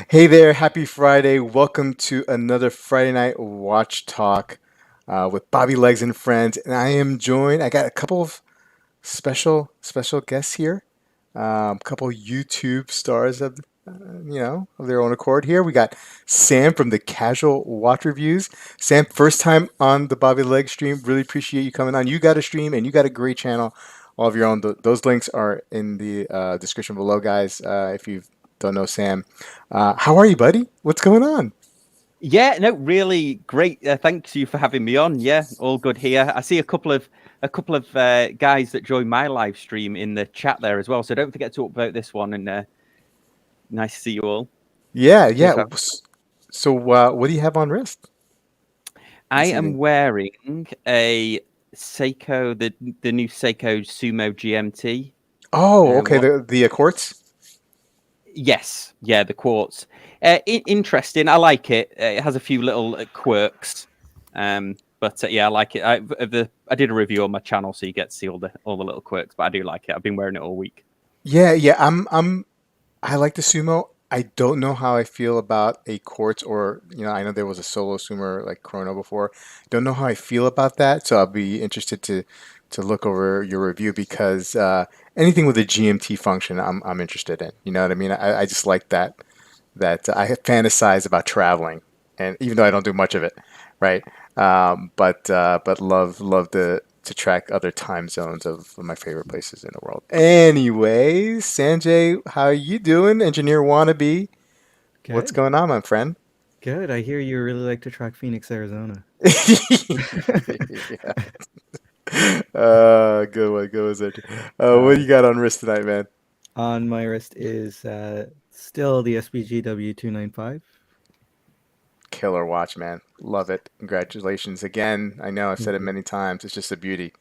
Hey there, happy Friday. Welcome to another Friday Night Watch Talk with Bobby Legs and friends. And I got a couple of special guests here, a couple YouTube stars of their own accord here. We got Sam from the Casual Watch Reviews. Sam, first time on the Bobby Legs stream. Really appreciate you coming on. You got a stream and you got a great channel all of your own. Those links are in the description below, guys, if you don't know Sam. How are you, buddy? What's going on? Yeah, no, really great. Thanks you for having me on. Yeah, all good here. I see a couple of guys that joined my live stream in the chat there as well. So don't forget to upvote this one. And nice to see you all. Yeah. Cheers, man. So, what do you have on wrist I this am evening? wearing a Seiko, the new Seiko Sumo GMT. Oh, okay. What? The quartz. Yes, yeah, the quartz. Interesting. I like it. It has a few little quirks, but yeah, I like it. I did a review on my channel, so you get to see all the little quirks. But I do like it. I've been wearing it all week. Yeah. I like the sumo. I don't know how I feel about a quartz or, I know there was a solo sumo like Chrono before. Don't know how I feel about that. So I'll be interested to look over your review because anything with a GMT function, I'm interested in. You know what I mean? I just like that I fantasize about traveling, and even though I don't do much of it, right? But love to track other time zones of my favorite places in the world. Anyways, Sanjay, how are you doing? Engineer wannabe, what's Good. going on, my friend? Good. I hear you really like to track Phoenix, Arizona. Yeah. Good one, good one, Sanjay. What do Uh, you got on wrist tonight, man? on my wrist is still the SBG W295. Killer watch, man. Love it. Congratulations again. I know I've said Thank it you. many times. It's just a beauty.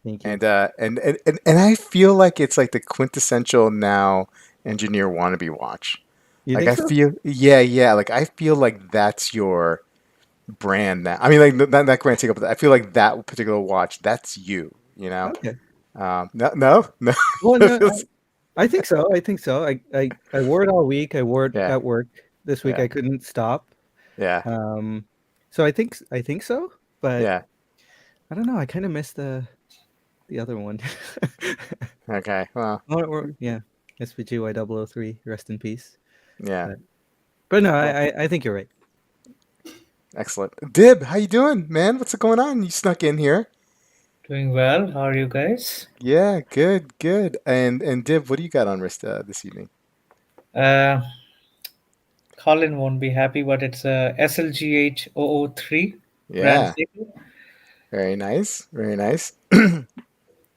Thank you. And I feel like it's like the quintessential now engineer wannabe watch. You Like think I so? feel, yeah. Like I feel like that's your brand now. I mean, like not Grand Seiko, but I feel like that particular watch, that's you. You know? Okay. No. Well, It no, feels- I think so. I think so. I wore it all week. I wore it yeah, at work. This week yeah, I couldn't stop. yeah, Um, so I think so. But yeah. I don't know. I kind of miss the other one. Okay. Well, Yeah, SBG Y003. Rest in peace. yeah. But no, Well, I think you're right. excellent. Dib, how you doing, man? What's going on? You snuck in here. Doing well. How are you guys? Yeah, good. And Dib, what do you got on wrist this evening? Uh, Colin won't be happy, but it's a SLGH 003 Grand Yeah, Seiko. very nice, very nice.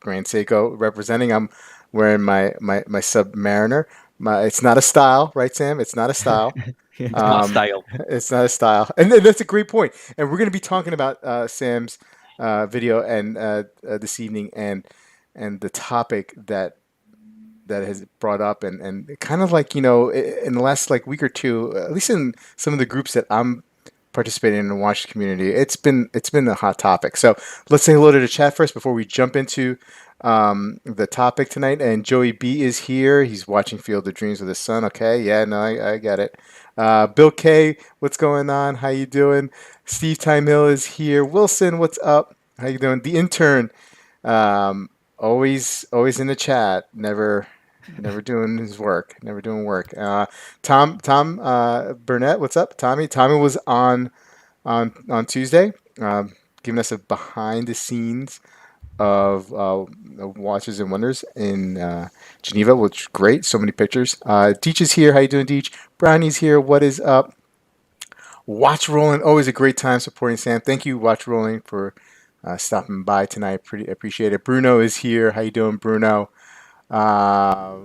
Grand Seiko representing. I'm wearing my Submariner. It's not a style, right, Sam? It's not a style. Yeah. It's not Um, style. it's not a style, and that's a great point. And we're going to be talking about Sam's video and this evening, and the topic that has brought up, and kind of like in the last like week or two, at least in some of the groups that I'm participating in the watch community, it's been a hot topic. So let's say hello to the chat first before we jump into the topic tonight. And Joey B is here. He's watching Field of Dreams with his son. Okay, yeah, no, I get it. Bill K, what's going on? How you doing? Steve Time Hill is here. Wilson, what's up? How you doing? The intern, always in the chat. Never doing his work. Never doing work. Tom Burnett, what's up? Tommy was on Tuesday, giving us a behind the scenes of Watches and Wonders in Geneva, which is great. So many pictures. Deech is here. How you doing, Deech? Brownie's here. What is up? Watch Rolling, always a great time supporting Sam. Thank you, Watch Rolling, for stopping by tonight. Pretty appreciate it. Bruno is here. How you doing, Bruno? Uh,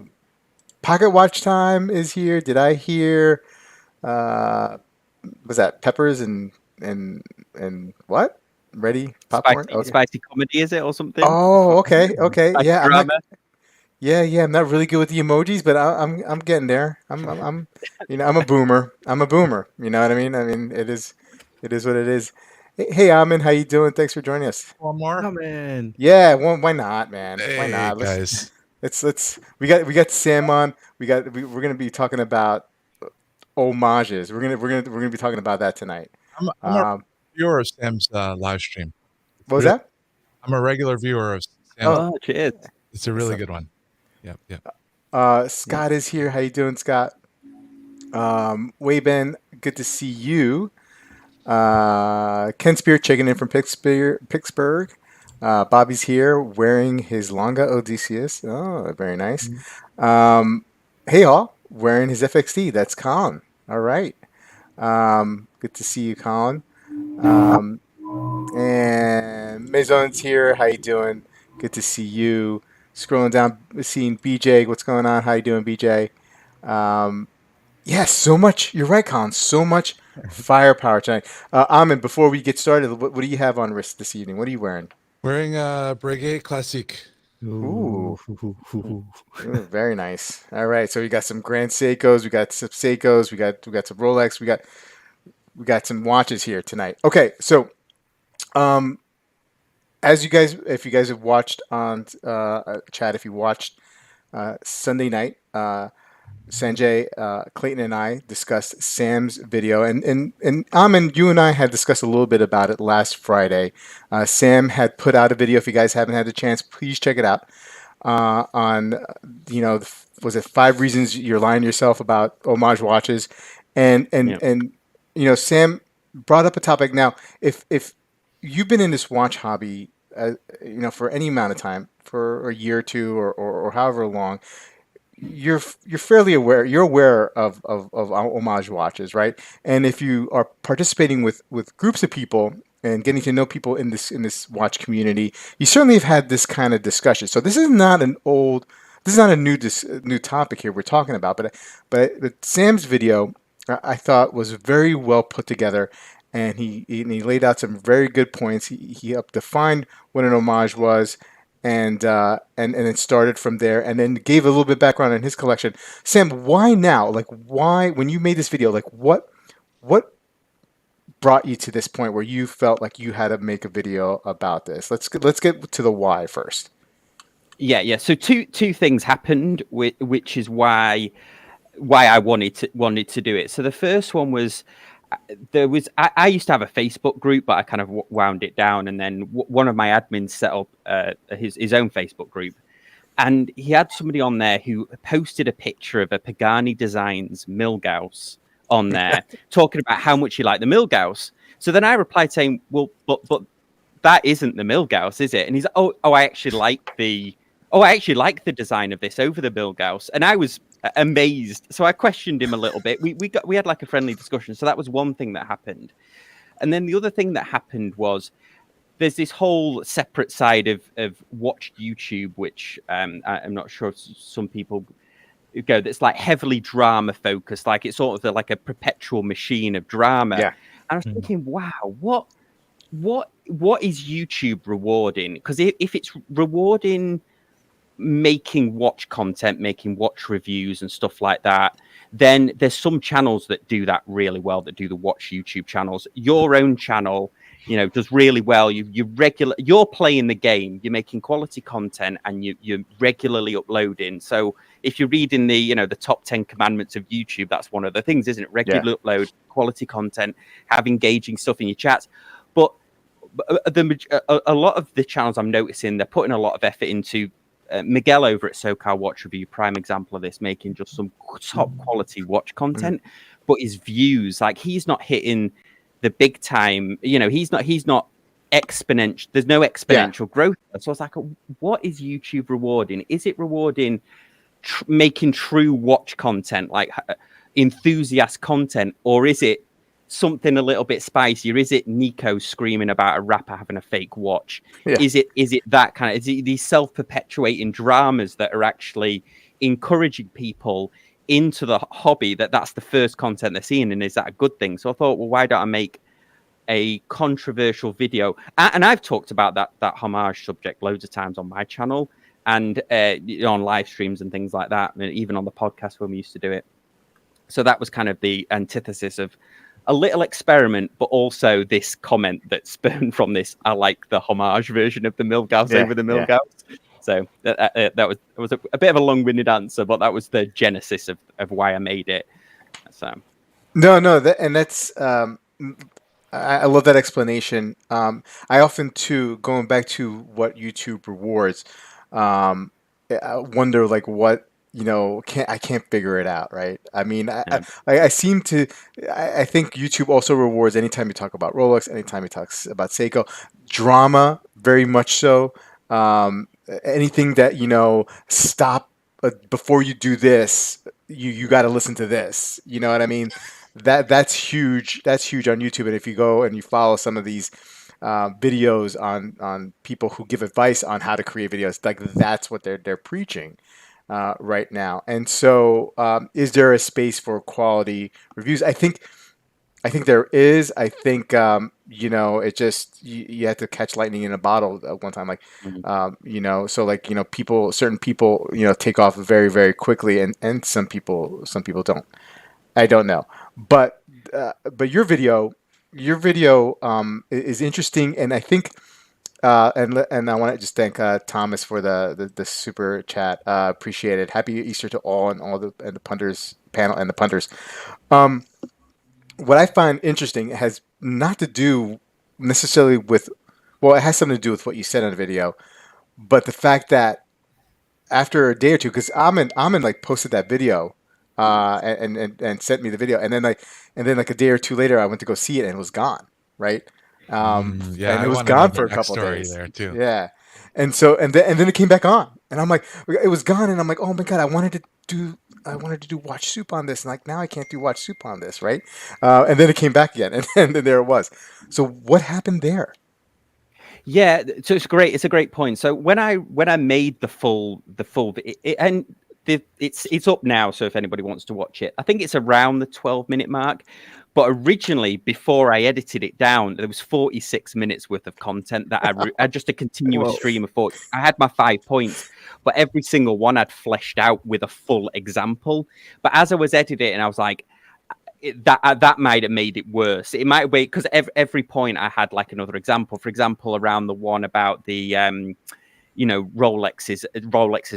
Pocket Watch Time is here. Did I hear? Uh, was that peppers and what? Ready popcorn? Okay. Spicy comedy, is it, or something? Oh, okay. Spicy Yeah, I'm not. drama. Yeah. I'm not really good with the emojis, but I'm getting there. I'm I'm a boomer. I'm a boomer. You know what I mean? I mean, it is what it is. Hey, Amin, how you doing? Thanks for joining us. One more. Oh man. Yeah, well, why not, man? Why Hey not? guys, Let's we got Sam on. We're gonna be talking about homages. We're gonna be talking about that tonight. I'm a Um, viewer of Sam's live stream. It's what was really, that? I'm a regular viewer of Sam's. Oh, Oh, cheers. It's a really so, good one. Yep, yep. Scott is here. How you doing, Scott? Wayben, good to see you. Ken Spear checking in from Pittsburgh. Bobby's here wearing his Longa Odysseus. Oh, very nice. Hey, all wearing his FXD. That's Colin. All right. Good to see you, Colin. And Maison's here. How you doing? Good to see you. Scrolling down, seeing BJ. What's going on? How you doing, BJ? Um, yes, so much. You're right, Colin. So much firepower tonight. Amin, before we get started, what do you have on wrist this evening? What are you wearing? Wearing a Breguet Classique. Ooh. Ooh. Ooh, very nice. All right, so we got some Grand Seikos, we got some Seikos, we got some Rolex, we got some watches here tonight. Okay, so um, as you guys, if you guys have watched on chat, if you watched Sunday night, Sanjay, Clayton, and I discussed Sam's video, and Amin, you and I had discussed a little bit about it last Friday. Sam had put out a video. If you guys haven't had a chance, please check it out. On was it 5 reasons you're lying to yourself about homage watches, and and Yeah. and Sam brought up a topic. Now, if you've been in this watch hobby, for any amount of time, for a year or two, or however long, you're fairly aware. You're aware of homage watches, right? And if you are participating with groups of people and getting to know people in this watch community, you certainly have had this kind of discussion. So this is not a new topic here we're talking about, but Sam's video I thought was very well put together, and he laid out some very good points. He helped define what an homage was, and it started from there, and then gave a little bit background on his collection. Sam, why now? Like, why when you made this video? Like, what brought you to this point where you felt like you had to make a video about this? Let's get to the why first. Yeah. So two things happened, which is why I wanted to do it. So the first one was I used to have a Facebook group, but I kind of wound it down, and then one of my admins set up his own Facebook group, and he had somebody on there who posted a picture of a Pagani Designs Milgauss on there, talking about how much he liked the Milgauss. So then I replied saying, "Well, but that isn't the Milgauss, is it?" And he's like, I actually like the design of this over the Milgauss," and I was amazed. So I questioned him a little bit. We had like a friendly discussion. So that was one thing that happened. And then the other thing that happened was there's this whole separate side of watched YouTube, which I'm not sure if some people go, that's like heavily drama focused. Like it's sort of like a perpetual machine of drama. Yeah. And I was thinking, wow, what is YouTube rewarding? Because if it's rewarding making watch content, making watch reviews and stuff like that, then there's some channels that do that really well, that do the watch YouTube channels. Your own channel, does really well. You're playing the game, you're making quality content, and you're regularly uploading. So if you're reading the top 10 commandments of YouTube, that's one of the things, isn't it? Regular upload, quality content, have engaging stuff in your chats. But a lot of the channels I'm noticing, they're putting a lot of effort into Miguel over at SoCal Watch Review, prime example of this, making just some top quality watch content, but his views, like he's not hitting the big time, he's not exponential. There's no exponential growth. So I was like, what is YouTube rewarding? Is it rewarding making true watch content, like enthusiast content, or is it something a little bit spicier? Is it Nico screaming about a rapper having a fake watch? Yeah. Is it that kind of, is it these self-perpetuating dramas that are actually encouraging people into the hobby, that's the first content they're seeing, and is that a good thing? So I thought, well, why don't I make a controversial video? And I've talked about that homage subject loads of times on my channel, and on live streams and things like that, and even on the podcast when we used to do it. So that was kind of the antithesis of a little experiment, but also this comment that spawned from this. I like the homage version of the Milgauss over the Milgauss. So that was a bit of a long-winded answer, but that was the genesis of why I made it. So no, that's I love that explanation. I often too, going back to what YouTube rewards, I wonder like what I can't figure it out, right? I mean, I seem to, I think YouTube also rewards anytime you talk about Rolex, anytime you talk about Seiko, drama, very much so. Anything that stop before you do this, you got to listen to this. You know what I mean? That's huge. That's huge on YouTube. And if you go and you follow some of these videos on people who give advice on how to create videos, like that's what they're preaching right now. And so, is there a space for quality reviews? I think there is. I think it just you have to catch lightning in a bottle at one time. Like so like certain people take off very very quickly, and some people don't. I don't know, but your video is interesting, and I think and I want to just thank Thomas for the super chat. Appreciate it. Happy Easter to all and the punters panel and the punters. What I find interesting has not to do necessarily with, well, it has something to do with what you said on the video, but the fact that after a day or two, because Amin like posted that video and sent me the video, and then like a day or two later, I went to go see it and it was gone, right? And it was gone for a couple of days. There too. Yeah, and so and then it came back on, and I'm like, it was gone, and I'm like, oh my god, I wanted to do Watch Soup on this, and like now I can't do Watch Soup on this, right? And then it came back again, and then there it was. So what happened there? Yeah, so it's great. It's a great point. So when I made the full it's up now. So if anybody wants to watch it, I think it's around the 12-minute mark. But originally, before I edited it down, there was 46 minutes worth of content that I had just a continuous stream of 40. I had my 5 points, but every single one I'd fleshed out with a full example. But as I was editing, I was like, that might have made it worse. It might have made, because every point I had like another example. For example, around the one about the Rolexes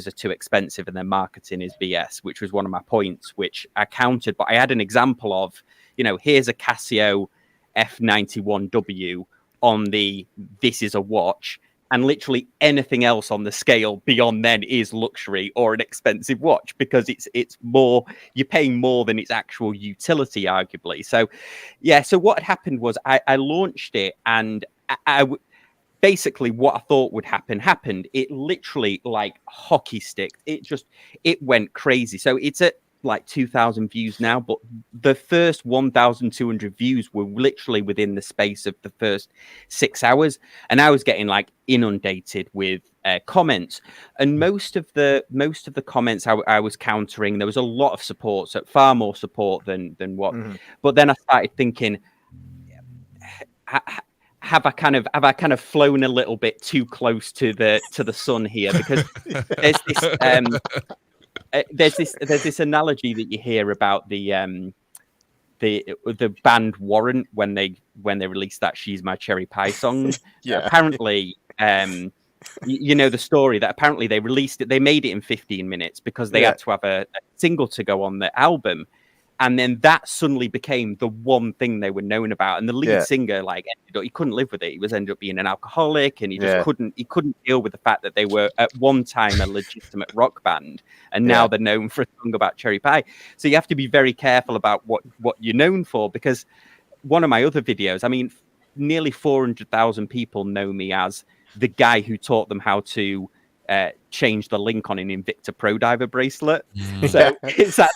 are too expensive and their marketing is BS, which was one of my points, which I countered. But I had an example of, here's a Casio F91W on this is a watch, and literally anything else on the scale beyond then is luxury or an expensive watch, because it's more, you're paying more than its actual utility, arguably. So yeah, so what had happened was I launched it, and basically what I thought would happen happened. It literally like hockey sticked. It went crazy. So it's at like 2,000 views now, but the first 1,200 views were literally within the space of the first 6 hours, and I was getting like inundated with comments, and most of the comments I was countering. There was a lot of support, so far more support than what. But then I started thinking, have I kind of flown a little bit too close to the sun here? Because there's this analogy that you hear about the band Warrant when they released that "She's My Cherry Pie" song. Apparently, the story that apparently they released it. They made it in 15 minutes because they had to have a single to go on the album. And then that suddenly became the one thing they were known about. And the lead singer, he couldn't live with it. He ended up being an alcoholic, and he just couldn't deal with the fact that they were at one time a legitimate rock band, and now they're known for a song about cherry pie. So you have to be very careful about what you're known for, because one of my other videos, I mean, nearly 400,000 people know me as the guy who taught them how to change the link on an Invicta Pro Diver bracelet. So it's like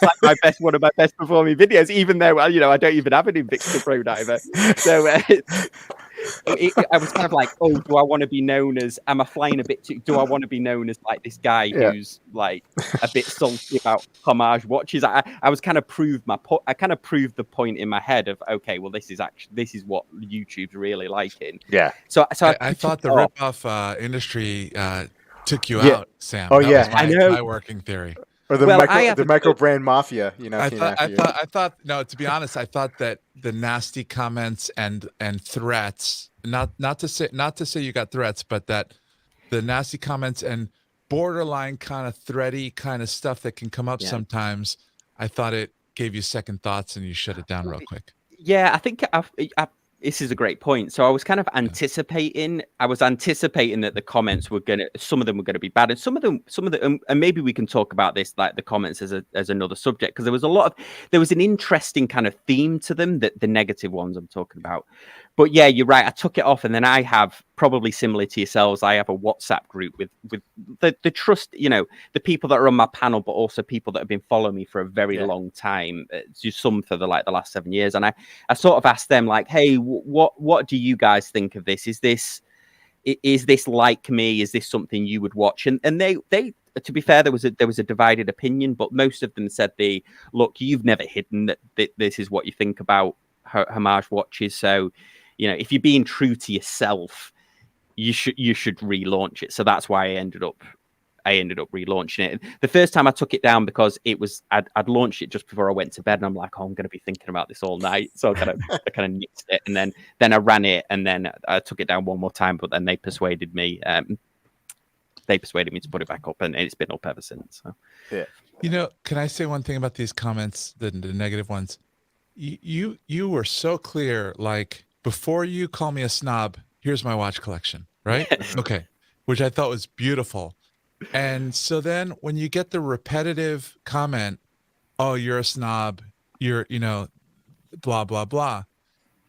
one of my best performing videos, even though I don't even have an Invicta Pro Diver. So I was kind of like, oh, do I want to be known as? Am I flying a bit too? Do I want to be known as like this guy who's like a bit salty about homage watches? I was kind of proved the point in my head of, okay, well, this is what YouTube's really liking. Yeah. So I thought the ripoff industry took you Yeah. out, Sam. Oh, That yeah. was I my, know. my working theory. Or the Well, I have the a micro good- brand mafia, came I after you. thought no, to be honest, I thought that the nasty comments and threats, not to say you got threats, but that the nasty comments and borderline kind of thready kind of stuff that can come up Yeah. sometimes, I thought it gave you second thoughts and you shut it down real quick. Yeah, I think this is a great point. So I was kind of anticipating. I was anticipating that the comments were some of them were gonna be bad, and some of them, and maybe we can talk about this, like the comments as another subject, because there was an interesting kind of theme to them, that the negative ones I'm talking about. But yeah, you're right. I took it off, and then I have, probably similar to yourselves, I have a WhatsApp group with the trust, the people that are on my panel, but also people that have been following me for a very long time. Just some for the last 7 years, and I sort of asked them, like, hey, what do you guys think of this? Is this like me? Is this something you would watch? And they to be fair, there was a divided opinion, but most of them said, look, you've never hidden that this is what you think about homage watches. So, if you're being true to yourself, you should relaunch it. So that's why I ended up relaunching it. The first time I took it down, because I'd launched it just before I went to bed, and I'm like, oh, I'm going to be thinking about this all night. So I kind of nixed it, and then I ran it, and then I took it down one more time. But then they persuaded me. They persuaded me to put it back up, and it's been up ever since. So. Yeah. Can I say one thing about these comments, the negative ones? You were so clear, like, before you call me a snob, here's my watch collection, right? Okay. Which I thought was beautiful. And so then when you get the repetitive comment, oh, you're a snob, you're, blah, blah, blah.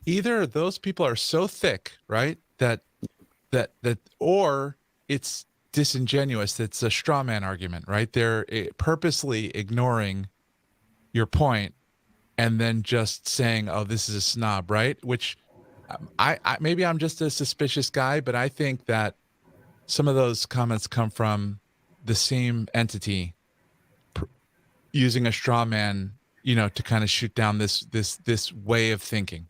Either those people are so thick, right? That or it's disingenuous. It's a straw man argument, right? They're purposely ignoring your point and then just saying, oh, this is a snob, right? Which I maybe I'm just a suspicious guy, but I think that some of those comments come from the same entity using a straw man, to kind of shoot down this way of thinking.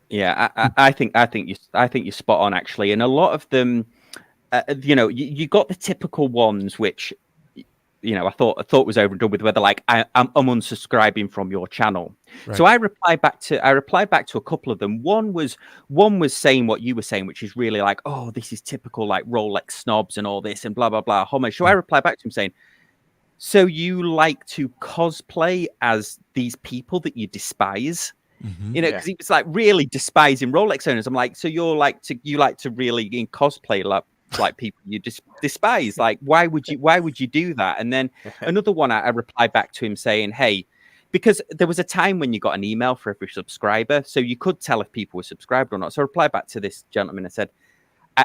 Yeah, I think you're spot on, actually, and a lot of them, you got the typical ones, which I thought was overdone with, whether like I'm unsubscribing from your channel. Right. So I replied back to a couple of them. One was saying what you were saying, which is really like, oh, this is typical like Rolex snobs and all this and blah blah blah homage. So I replied back to him saying, so you like to cosplay as these people that you despise? Mm-hmm. Because he was like really despising Rolex owners. I'm like, so you like to really in cosplay like people you just despise? Like, why would you do that? And then another one, I replied back to him saying, hey, because there was a time when you got an email for every subscriber, so you could tell if people were subscribed or not. So I replied back to this gentleman and said,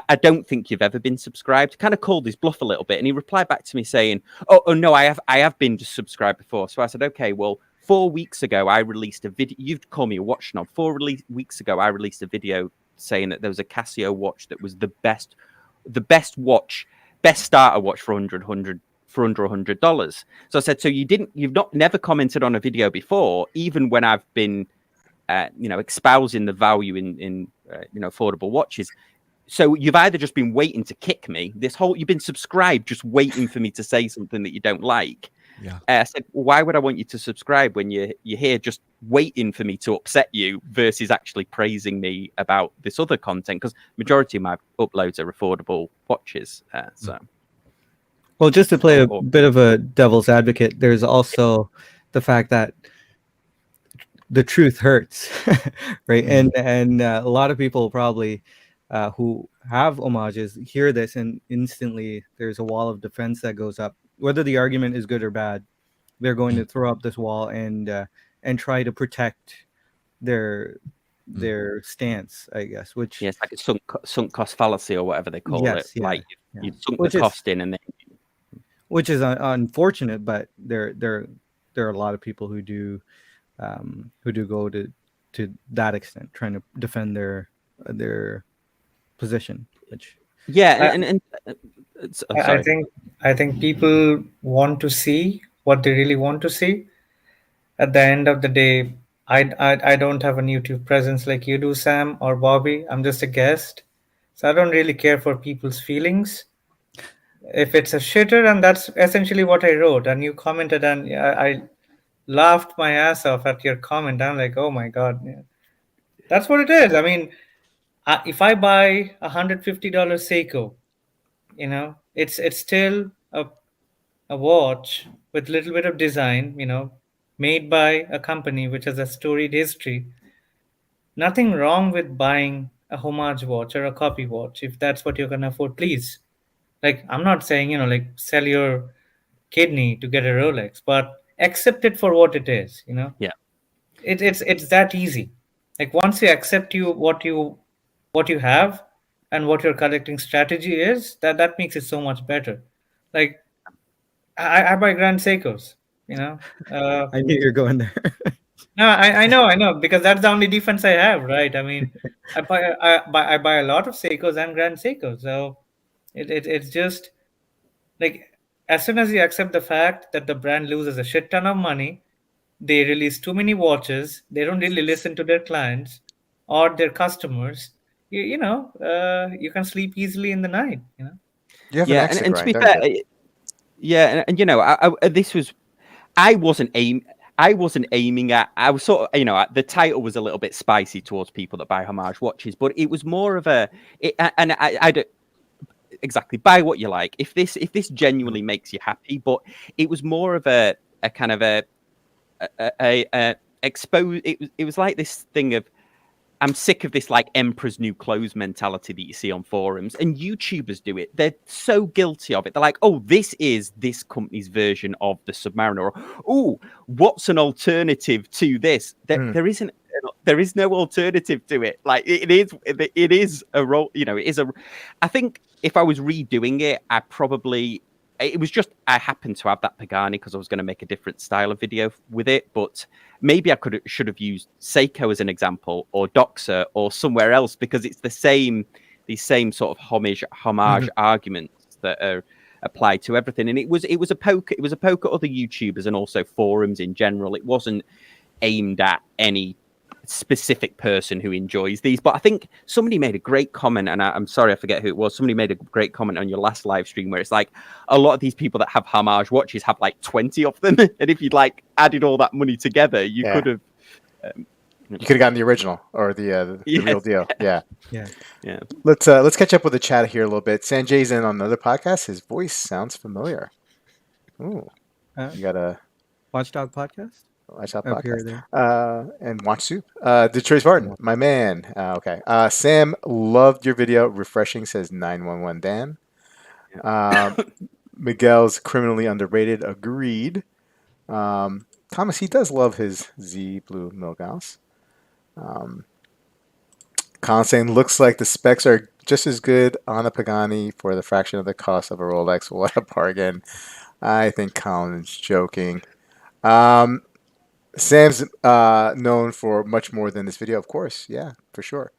I don't think you've ever been subscribed. Kind of called his bluff a little bit, and he replied back to me saying, oh no, I have been just subscribed before. So I said, okay, well, 4 weeks ago I released a video. You'd call me a watch snob. 4 weeks ago I released a video saying that there was a Casio watch that was the best starter watch for under $100. So I said, so you've never commented on a video before, even when I've been, espousing the value in affordable watches. So you've either just been waiting to kick me you've been subscribed, just waiting for me to say something that you don't like. Yeah. I said, well, why would I want you to subscribe when you're here just waiting for me to upset you versus actually praising me about this other content? Because majority of my uploads are affordable watches. Well, just to play a bit of a devil's advocate, there's also the fact that the truth hurts, right? And a lot of people probably who have homages hear this, and instantly there's a wall of defense that goes up. Whether the argument is good or bad, they're going to throw up this wall and try to protect their stance, I guess. Which it's like a sunk cost fallacy or whatever they call it. Yeah, like you sunk the cost in, and then which is unfortunate. But there are a lot of people who do go to that extent, trying to defend their position. Which I think people want to see what they really want to see. At the end of the day, I don't have an YouTube presence like you do, Sam or Bobby. I'm just a guest, so I don't really care for people's feelings. If it's a shitter, and that's essentially what I wrote, and you commented, and I laughed my ass off at your comment. I'm like, oh my god, yeah. That's what it is. I mean, if I buy $150 Seiko, it's still a watch with little bit of design, made by a company which has a storied history. Nothing wrong with buying a homage watch or a copy watch if that's what you can afford, please. Like, I'm not saying, like, sell your kidney to get a Rolex, but accept it for what it is. Yeah. It's that easy. Like, once you accept what you have and what your collecting strategy is, that makes it so much better. Like, I buy Grand Seikos, you know. I knew you were going there. No, I know, because that's the only defense I have, right? I mean, I buy a lot of Seikos and Grand Seikos, so it's just like, as soon as you accept the fact that the brand loses a shit ton of money, they release too many watches, they don't really listen to their clients or their customers. You can sleep easily in the night. You have an Yeah, exit, and to right? be Don't fair, you? yeah, and this was I wasn't aiming at. I was sort of, the title was a little bit spicy towards people that buy homage watches, but it was more of and I don't exactly buy what you like. If this genuinely makes you happy, but it was more of a kind of a expose. It was like this thing of, I'm sick of this like emperor's new clothes mentality that you see on forums, and YouTubers do it. They're so guilty of it. They're like, oh, this is this company's version of the Submariner. Or, oh, what's an alternative to this? There isn't. There is no alternative to it. Like, it is a role. It is a. I think if I was redoing it, it was just, I happened to have that Pagani because I was going to make a different style of video with it, but maybe I should have used Seiko as an example, or Doxa, or somewhere else, because it's these same sort of homage arguments that are applied to everything. And it was a poke at other YouTubers and also forums in general. It wasn't aimed at any specific person who enjoys these. But I think somebody made a great comment, and I'm sorry, I forget who it was. Somebody made a great comment on your last live stream where it's like, a lot of these people that have homage watches have like 20 of them, and if you'd like added all that money together, you could have. You could have gotten the original or the real deal. Yeah. Yeah. Let's catch up with the chat here a little bit. Sanjay's in on another podcast. His voice sounds familiar. Ooh, you got a Watchdog podcast? Watch Out Up here, podcast. And Watch Soup. Detroit Spartan, my man. Okay. Sam loved your video. Refreshing, says 911 Dan. Miguel's criminally underrated. Agreed. Thomas, he does love his Z Blue Milgauss. Colin saying, looks like the specs are just as good on a Pagani for the fraction of the cost of a Rolex. What a bargain. I think Colin's joking. Sam's known for much more than this video, of course. Yeah, for sure.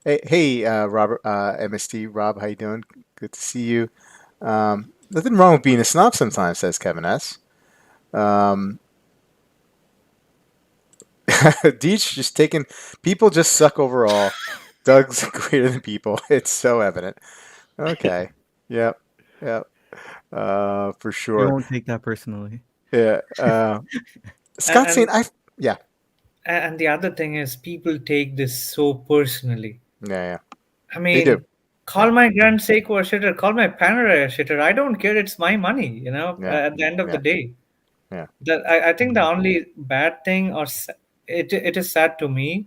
Hey, Robert, MST, Rob, how you doing? Good to see you. Nothing wrong with being a snob sometimes, says Kevin S. Deech just taking, people just suck overall. Doug's greater than people. It's so evident. Okay. Yep. For We sure. won't take that personally. Yeah. Scott saying, yeah. And the other thing is, people take this so personally. Yeah. I They do. mean, call my Grand Seiko a shitter, call my Panerai a shitter. I don't care. It's my money, Yeah. at the end of the day. Yeah. I think the only bad thing, or it is sad to me,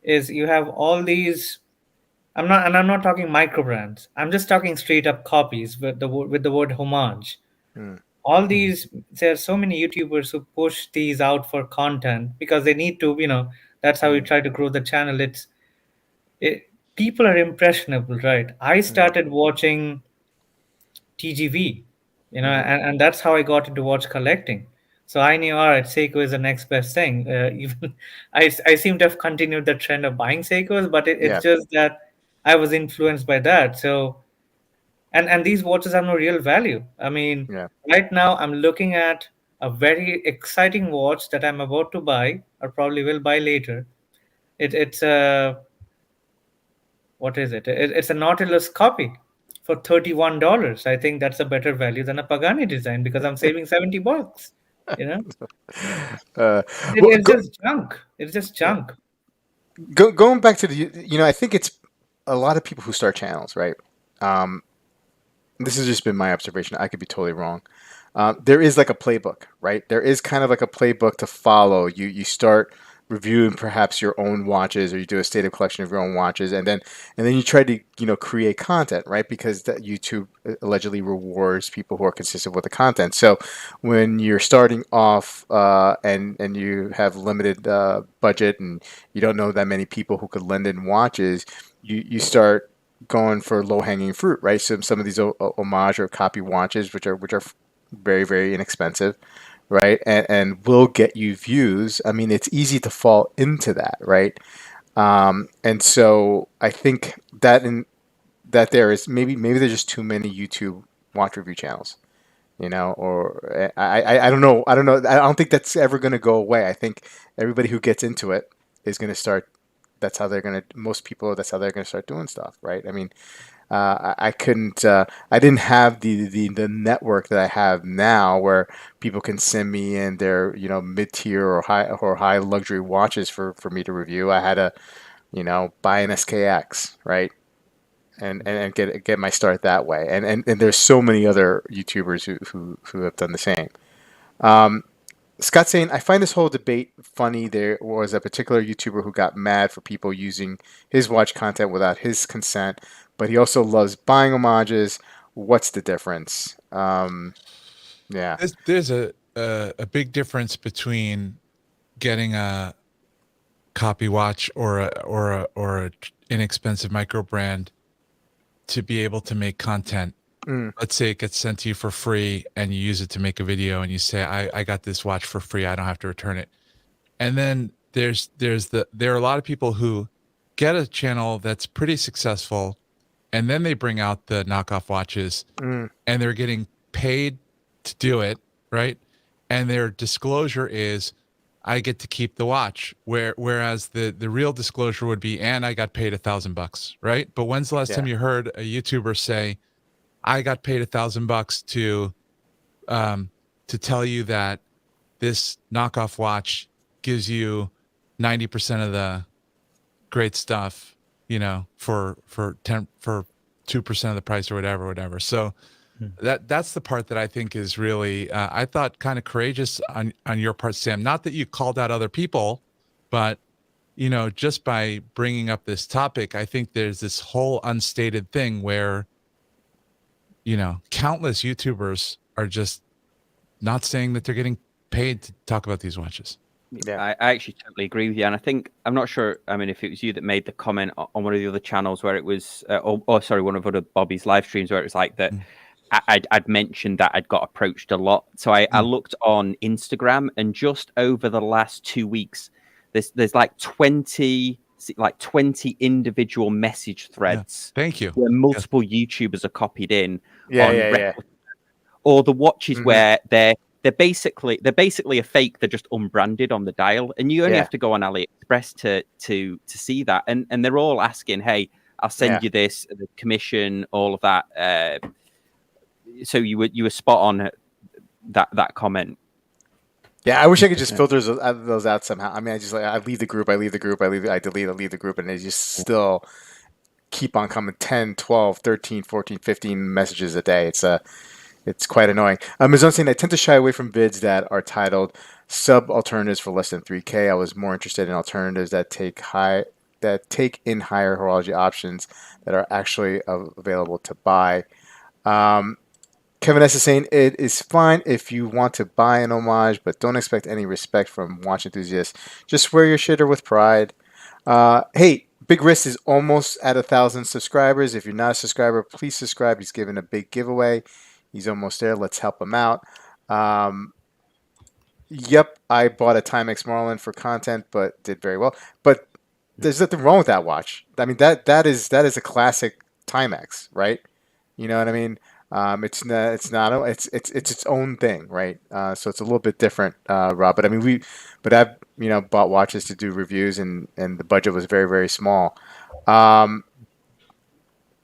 is you have all these. I'm not talking micro brands. I'm just talking straight up copies with the word homage. All these, there's so many YouTubers who push these out for content because they need to. That's how we try to grow the channel. People are impressionable, right? I started watching TGV, and that's how I got into watch collecting. So I knew, all right, Seiko is the next best thing. Even I seem to have continued the trend of buying Seikos, but it's just that I was influenced by that. So, and these watches have no real value. I mean, right now I'm looking at a very exciting watch that I'm about to buy, or probably will buy later. It's a, what is it? It's a Nautilus copy for $31. I think that's a better value than a Pagani design because I'm saving $70. You know, Uh, well, it's just junk. It's just junk. going back to I think it's a lot of people who start channels, right? Um, this has just been my observation. I could be totally wrong. There is like a playbook, right? There is kind of like a playbook to follow. You start reviewing perhaps your own watches, or you do a state of collection of your own watches, and then you try to create content, right? Because that YouTube allegedly rewards people who are consistent with the content. So when you're starting off and you have limited budget and you don't know that many people who could lend in watches, you start going for low hanging fruit, right? So some of these homage or copy watches, which are very very inexpensive, right? And will get you views. I mean, it's easy to fall into that, right? And so I think that there is maybe there's just too many YouTube watch review channels, or I don't know. I don't know. I don't think that's ever going to go away. I think everybody who gets into it is going to start. That's how they're going to. Most people. That's how they're going to start doing stuff, right? I mean, I couldn't. I didn't have the network that I have now, where people can send me in their mid tier or high luxury watches for me to review. I had to buy an SKX, right, and get my start that way. And there's so many other YouTubers who have done the same. Scott saying, I find this whole debate funny. There was a particular YouTuber who got mad for people using his watch content without his consent, but he also loves buying homages. What's the difference? Yeah. There's a big difference between getting a copy watch or a inexpensive micro brand to be able to make content. Let's say it gets sent to you for free and you use it to make a video and you say, I got this watch for free. I don't have to return it. And then there are a lot of people who get a channel that's pretty successful and then they bring out the knockoff watches and they're getting paid to do it, right? And their disclosure is, I get to keep the watch. Whereas the real disclosure would be, and I got paid $1,000, right? But when's the last time you heard a YouTuber say, I got paid $1,000 to tell you that this knockoff watch gives you 90% of the great stuff, for 2% of the price or whatever. So that's the part that I think is really, I thought kind of courageous on your part, Sam. Not that you called out other people, but just by bringing up this topic, I think there's this whole unstated thing where countless YouTubers are just not saying that they're getting paid to talk about these watches. Yeah, I actually totally agree with you, and I think I'm not sure. I mean, if it was you that made the comment on one of the other channels where it was, sorry, one of other Bobby's live streams where it was like that. I'd mentioned that I'd got approached a lot, so I looked on Instagram, and just over the last 2 weeks, there's like 20 individual message threads. Yeah. Thank you. Where multiple YouTubers are copied in. Yeah. Or the watches where they're basically a fake. They're just unbranded on the dial, and you only have to go on AliExpress to see that. And they're all asking, "Hey, I'll send you this, the commission, all of that." So you were spot on that comment. Yeah, I wish I could just filter those out somehow. I mean, I leave the group, I leave the group, I leave the group, and they just still keep on coming 10, 12, 13, 14, 15 messages a day. It's quite annoying. Amazon saying, I tend to shy away from vids that are titled sub alternatives for less than 3K. I was more interested in alternatives that take in higher horology options that are actually available to buy. Kevin S is saying, it is fine if you want to buy an homage, but don't expect any respect from watch enthusiasts. Just wear your shitter with pride. Hey, Big Wrist is almost at 1,000 subscribers. If you're not a subscriber, please subscribe. He's giving a big giveaway. He's almost there. Let's help him out. Yep, I bought a Timex Marlin for content, but did very well. But there's nothing wrong with that watch. I mean, that is a classic Timex, right? You know what I mean? It's its own thing, right? So it's a little bit different, Rob. But I mean, I've bought watches to do reviews, and the budget was very very small.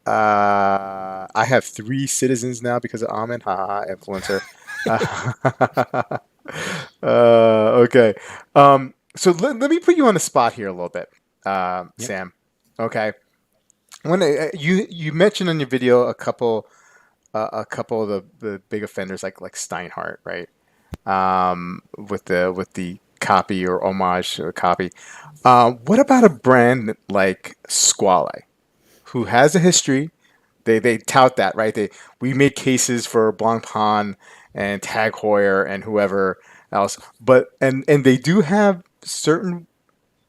I have 3 citizens now because of Amin. Haha, influencer. Okay. So let me put you on the spot here a little bit, Yep. Sam. Okay. When you mentioned in your video a couple of the big offenders like Steinhardt, right? With the copy or homage or copy. What about a brand like Squale, who has a history? They tout that, right? We made cases for Blancpain and Tag Heuer and whoever else, but and they do have certain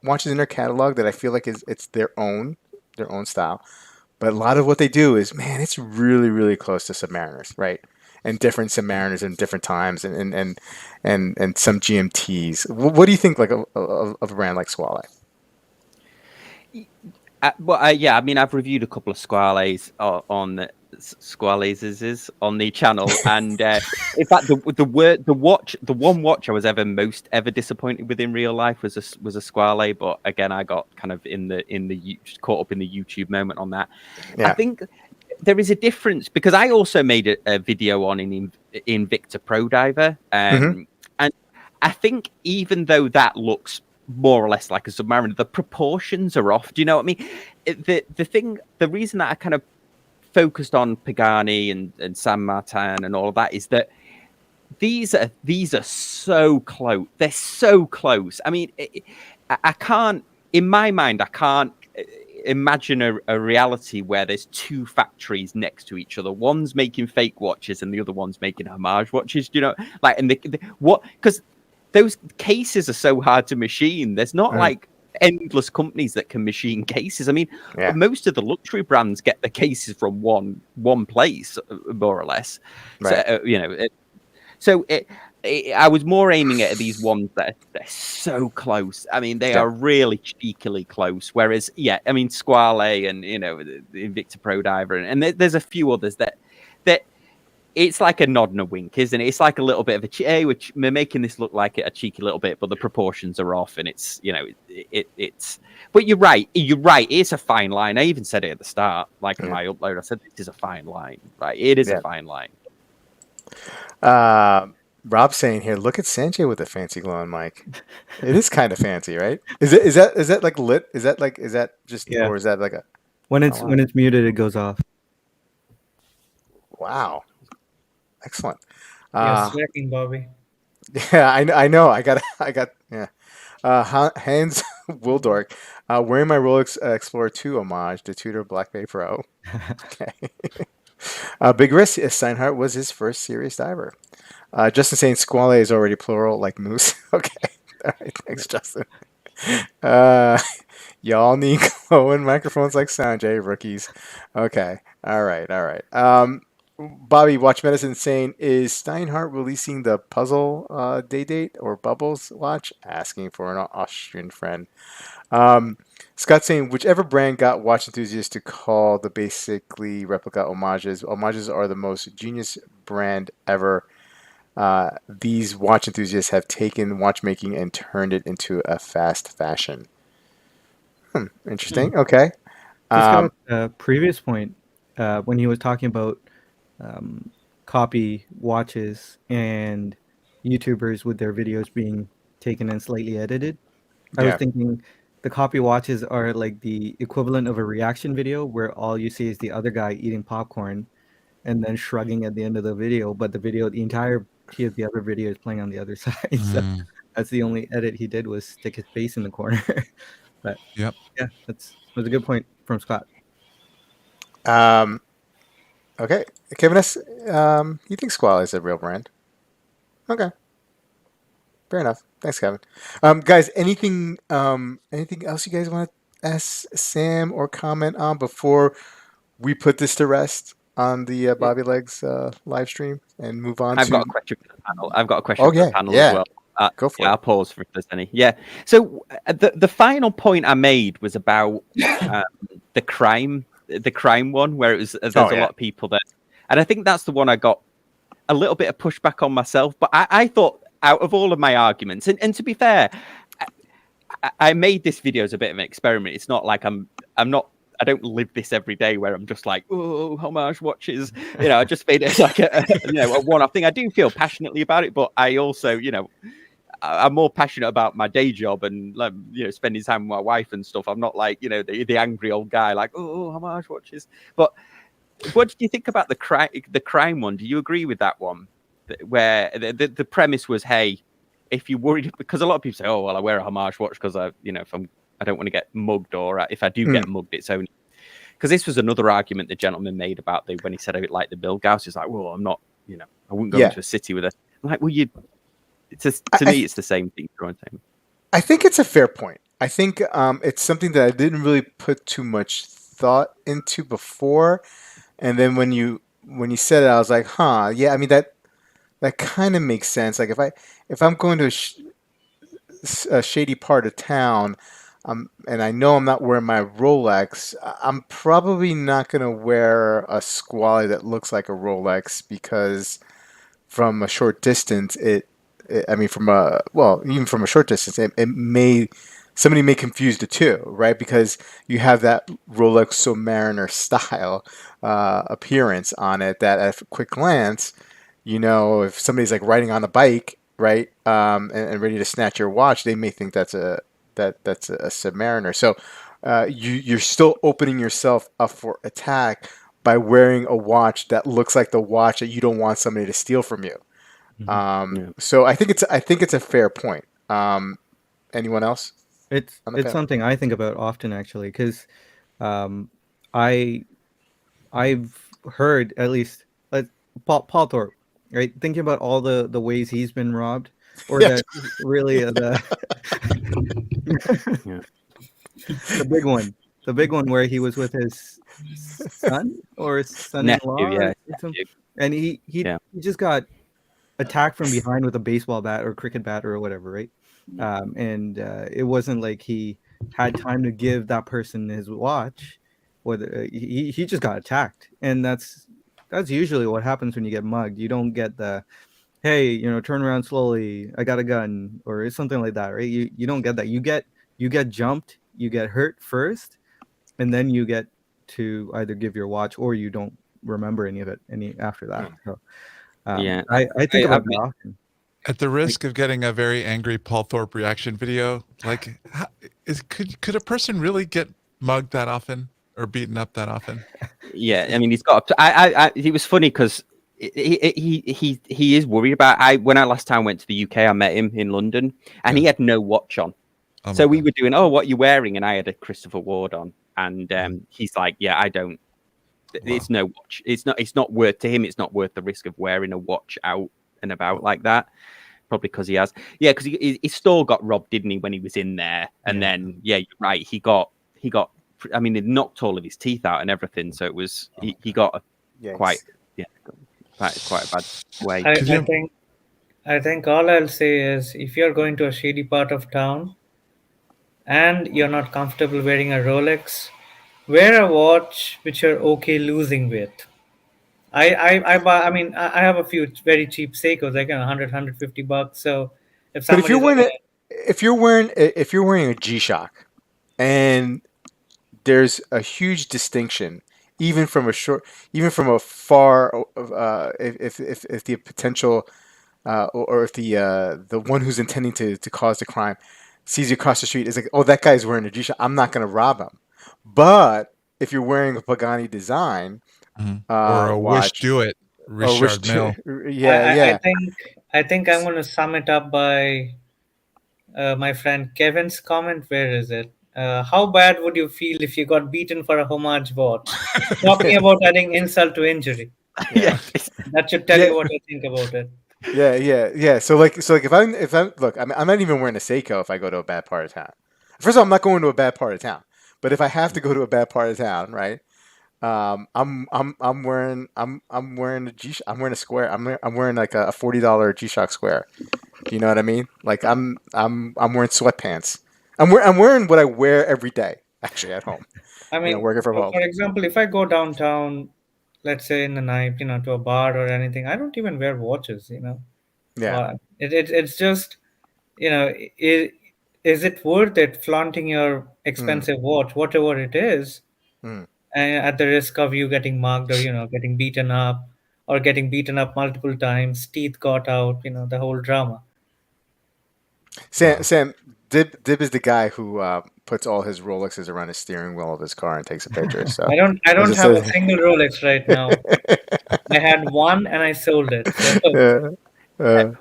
watches in their catalog that I feel like it's their own style. But a lot of what they do is, man, it's really, really close to Submariners, right? And different Submariners in different times, and some GMTs. What do you think, like of a brand like Squale? Yeah, I mean, I've reviewed a couple of Squales on Squales on the channel, and in fact, the one watch I was ever disappointed with in real life was a Squale. But again, I got kind of caught up in the YouTube moment on that. Yeah. I think there is a difference because I also made a video on Invicta Pro Diver, and I think even though that looks more or less like a Submariner, the proportions are off. Do you know what I mean? The reason that I kind of focused on Pagani and San Martin and all of that is that these are so close. They're so close. I mean, I can't, in my mind, I can't imagine a reality where there's 2 factories next to each other. One's making fake watches and the other one's making homage watches. Do you know, like, and what? Because those cases are so hard to machine. There's not like endless companies that can machine cases. I mean, most of the luxury brands get the cases from one place, more or less. Right. So, I was more aiming at these ones that they're so close. I mean, they are really cheekily close. Whereas, I mean, Squale and the Invicta Pro Diver, and there's a few others that it's like a nod and a wink, isn't it? It's like a little bit of a which we're making this look like a cheeky little bit, but the proportions are off, and it's it's. But you're right. It's a fine line. I even said it at the start, like in my upload. I said this is a fine line, right? It is a fine line. Rob's saying here, look at Sanjay with a fancy glowing mic. It is kind of fancy, right? Is that like lit? Is that just or is that like a when it's muted, it goes off. Wow. Excellent. You're slacking, Bobby. Yeah, I know. I got Hans Wildork wearing my Rolex Explorer 2 homage to Tudor Black Bay Pro. Okay. Big Risk Steinhardt was his first serious diver. Justin saying Squale is already plural like moose. Okay. All right. Thanks, Justin. Y'all need glowing microphones like Sanjay, rookies. Okay. All right. Bobby, Watch Medicine saying, is Steinhardt releasing the puzzle day date or Bubbles watch? Asking for an Austrian friend. Scott saying, whichever brand got watch enthusiasts to call the basically replica homages. Homages are the most genius brand ever. These watch enthusiasts have taken watchmaking and turned it into a fast fashion. Interesting. Okay. Scott's previous point, when he was talking about copy watches and YouTubers with their videos being taken and slightly edited, I was thinking the copy watches are like the equivalent of a reaction video where all you see is the other guy eating popcorn and then shrugging at the end of the video, but the entirety of the other video is playing on the other side. So that's the only edit he did was stick his face in the corner. But that was a good point from Scott. Okay, Kevin S. You think Squale is a real brand? Okay, fair enough. Thanks, Kevin. Guys, anything else you guys want to ask Sam or comment on before we put this to rest on the Bobby Legs live stream and move on? I've got a question for the panel. For the panel as well. Go for it. I'll pause for if there's any. Yeah. So the final point I made was about the crime one, where it was there's a lot of people there, and I think that's the one I got a little bit of pushback on myself. But I thought out of all of my arguments, and to be fair, I made this video as a bit of an experiment. It's not like I'm not I don't live this every day where I'm just like, oh, homage watches. You know, I just made it like a one-off thing. I do feel passionately about it, but I also, I'm more passionate about my day job and spending time with my wife and stuff. I'm not like the angry old guy like, oh, homage watches. But what did you think about the crime one? Do you agree with that one? Where the premise was, hey, if you worried, because a lot of people say, oh well, I wear a homage watch because I don't want to get mugged, or if I do get mugged, it's only because this was another argument the gentleman made about when he said I like the Milgauss. He's like, well, I'm not, I wouldn't go into a city with it. I'm like, well, to me, it's the same thing. I think it's a fair point. I think it's something that I didn't really put too much thought into before, and then when you said it, I was like, huh, yeah. I mean that kind of makes sense. Like if I'm going to a shady part of town, and I know I'm not wearing my Rolex, I'm probably not going to wear a squally that looks like a Rolex because from a short distance, I mean, even from a short distance, it may somebody may confuse the two, right? Because you have that Rolex Submariner style appearance on it that at a quick glance, if somebody's like riding on a bike, right, and ready to snatch your watch, they may think that's that's a Submariner. So you're still opening yourself up for attack by wearing a watch that looks like the watch that you don't want somebody to steal from you. So I think it's a fair point. Anyone else? It's something I think about often actually, because I've heard at least Paul Thorpe, right? Thinking about all the ways he's been robbed, or that really the the big one where he was with his son or his son-in-law, and he just got attacked from behind with a baseball bat or cricket bat or whatever, right? And it wasn't like he had time to give that person his watch, whether he just got attacked, and that's usually what happens when you get mugged. You don't get the, hey, turn around slowly, I got a gun, or something like that, right? You don't get that. You get jumped, you get hurt first, and then you get to either give your watch or you don't remember any of it after that. So I think about that often. At the risk of getting a very angry Paul Thorpe reaction video, like, could a person really get mugged that often or beaten up that often? Yeah, I mean, he's got. He was funny because he is worried about. When I last time went to the UK, I met him in London, and he had no watch on. So we were doing, oh, what are you wearing? And I had a Christopher Ward on, and he's like, yeah, I don't. It's no watch. It's not worth to him. It's not worth the risk of wearing a watch out and about like that. Probably because he has. Yeah, because his store got robbed, didn't he, when he was in there? And then, yeah, you're right. He got. I mean, it knocked all of his teeth out and everything. So it was. He got quite a bad way. I think all I'll say is, if you're going to a shady part of town and you're not comfortable wearing a Rolex, wear a watch which you're okay losing with. I mean, I have a few very cheap Seikos, like $100-$150. So if But if you're somebody's wearing if you're wearing a G-Shock, and there's a huge distinction, even from a far, if the potential, or if the one who's intending to cause the crime sees you across the street, is like, oh, that guy's wearing a G-Shock, I'm not going to rob him. But if you're wearing a Pagani design, or a watch, Wish Do It, Richard Mille. I think I'm going to sum it up by my friend Kevin's comment. Where is it? How bad would you feel if you got beaten for a homage watch? Talking about adding insult to injury. Yeah, that should tell you what I think about it. Yeah. So like if I look, I'm not even wearing a Seiko if I go to a bad part of town. First of all, I'm not going to a bad part of town. But if I have to go to a bad part of town, right? I'm wearing a I'm wearing a square. I'm wearing like a $40 G-Shock square. You know what I mean? Like I'm wearing sweatpants. I'm wearing what I wear every day, actually, at home. I mean, working from home. For example, if I go downtown, let's say in the night, to a bar or anything, I don't even wear watches. Yeah. It's just, is it worth it flaunting your expensive watch, whatever it is, at the risk of you getting mugged or getting beaten up or getting beaten up multiple times, teeth got out, the whole drama. Sam, Dib is the guy who puts all his Rolexes around his steering wheel of his car and takes a picture. So I don't just have a say- single Rolex right now. I had one and I sold it. So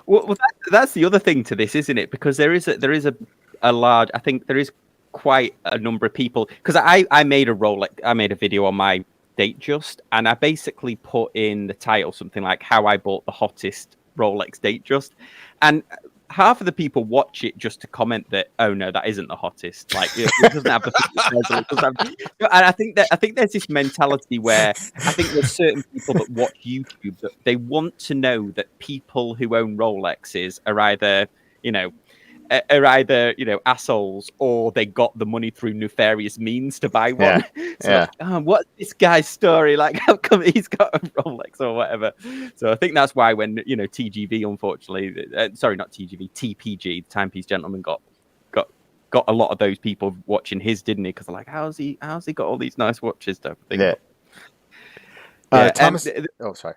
Well, that's the other thing to this, isn't it? Because there is a large. I think there is quite a number of people. Because I made a Rolex. I made a video on my Datejust, and I basically put in the title something like "How I Bought the Hottest Rolex Datejust," and half of the people watch it just to comment that, oh no, that isn't the hottest. Like it doesn't have the. And I think there's this mentality where I think there's certain people that watch YouTube that they want to know that people who own Rolexes are either assholes, or they got the money through nefarious means to buy one. What's this guy's story? Like, how come he's got a Rolex or whatever? So I think that's why when TGV, unfortunately, sorry, not TGV, TPG, the Timepiece Gentleman got a lot of those people watching his, didn't he? Because they're like, how's he got all these nice watches? Type of thing. Thomas. Sorry.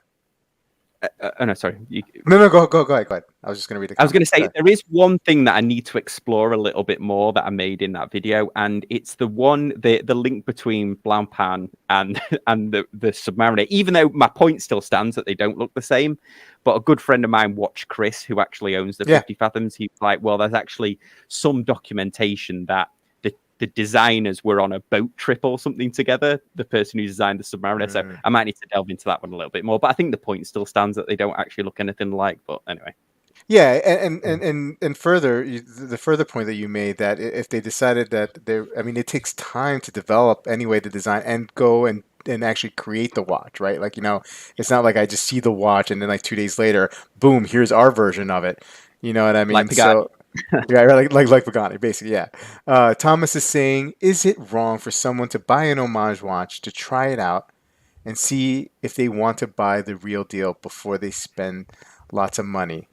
No, sorry. No, go ahead. I was just going to read the comments. I was going to say, there is one thing that I need to explore a little bit more that I made in that video, and it's the link between Blancpain and the Submariner, even though my point still stands that they don't look the same. But a good friend of mine watched Chris, who actually owns the 50 Fathoms. He's like, well, there's actually some documentation that the designers were on a boat trip or something together, the person who designed the Submariner. So I might need to delve into that one a little bit more. But I think the point still stands that they don't actually look anything alike. But anyway. Yeah, and further, the further point that you made, that if they decided that it takes time to develop anyway the design and go and actually create the watch, right? Like, it's not like I just see the watch and then like 2 days later, boom, here's our version of it. You know what I mean? Like Pagani. Yeah, right, like Pagani, basically, yeah. Thomas is saying, is it wrong for someone to buy an homage watch to try it out and see if they want to buy the real deal before they spend lots of money?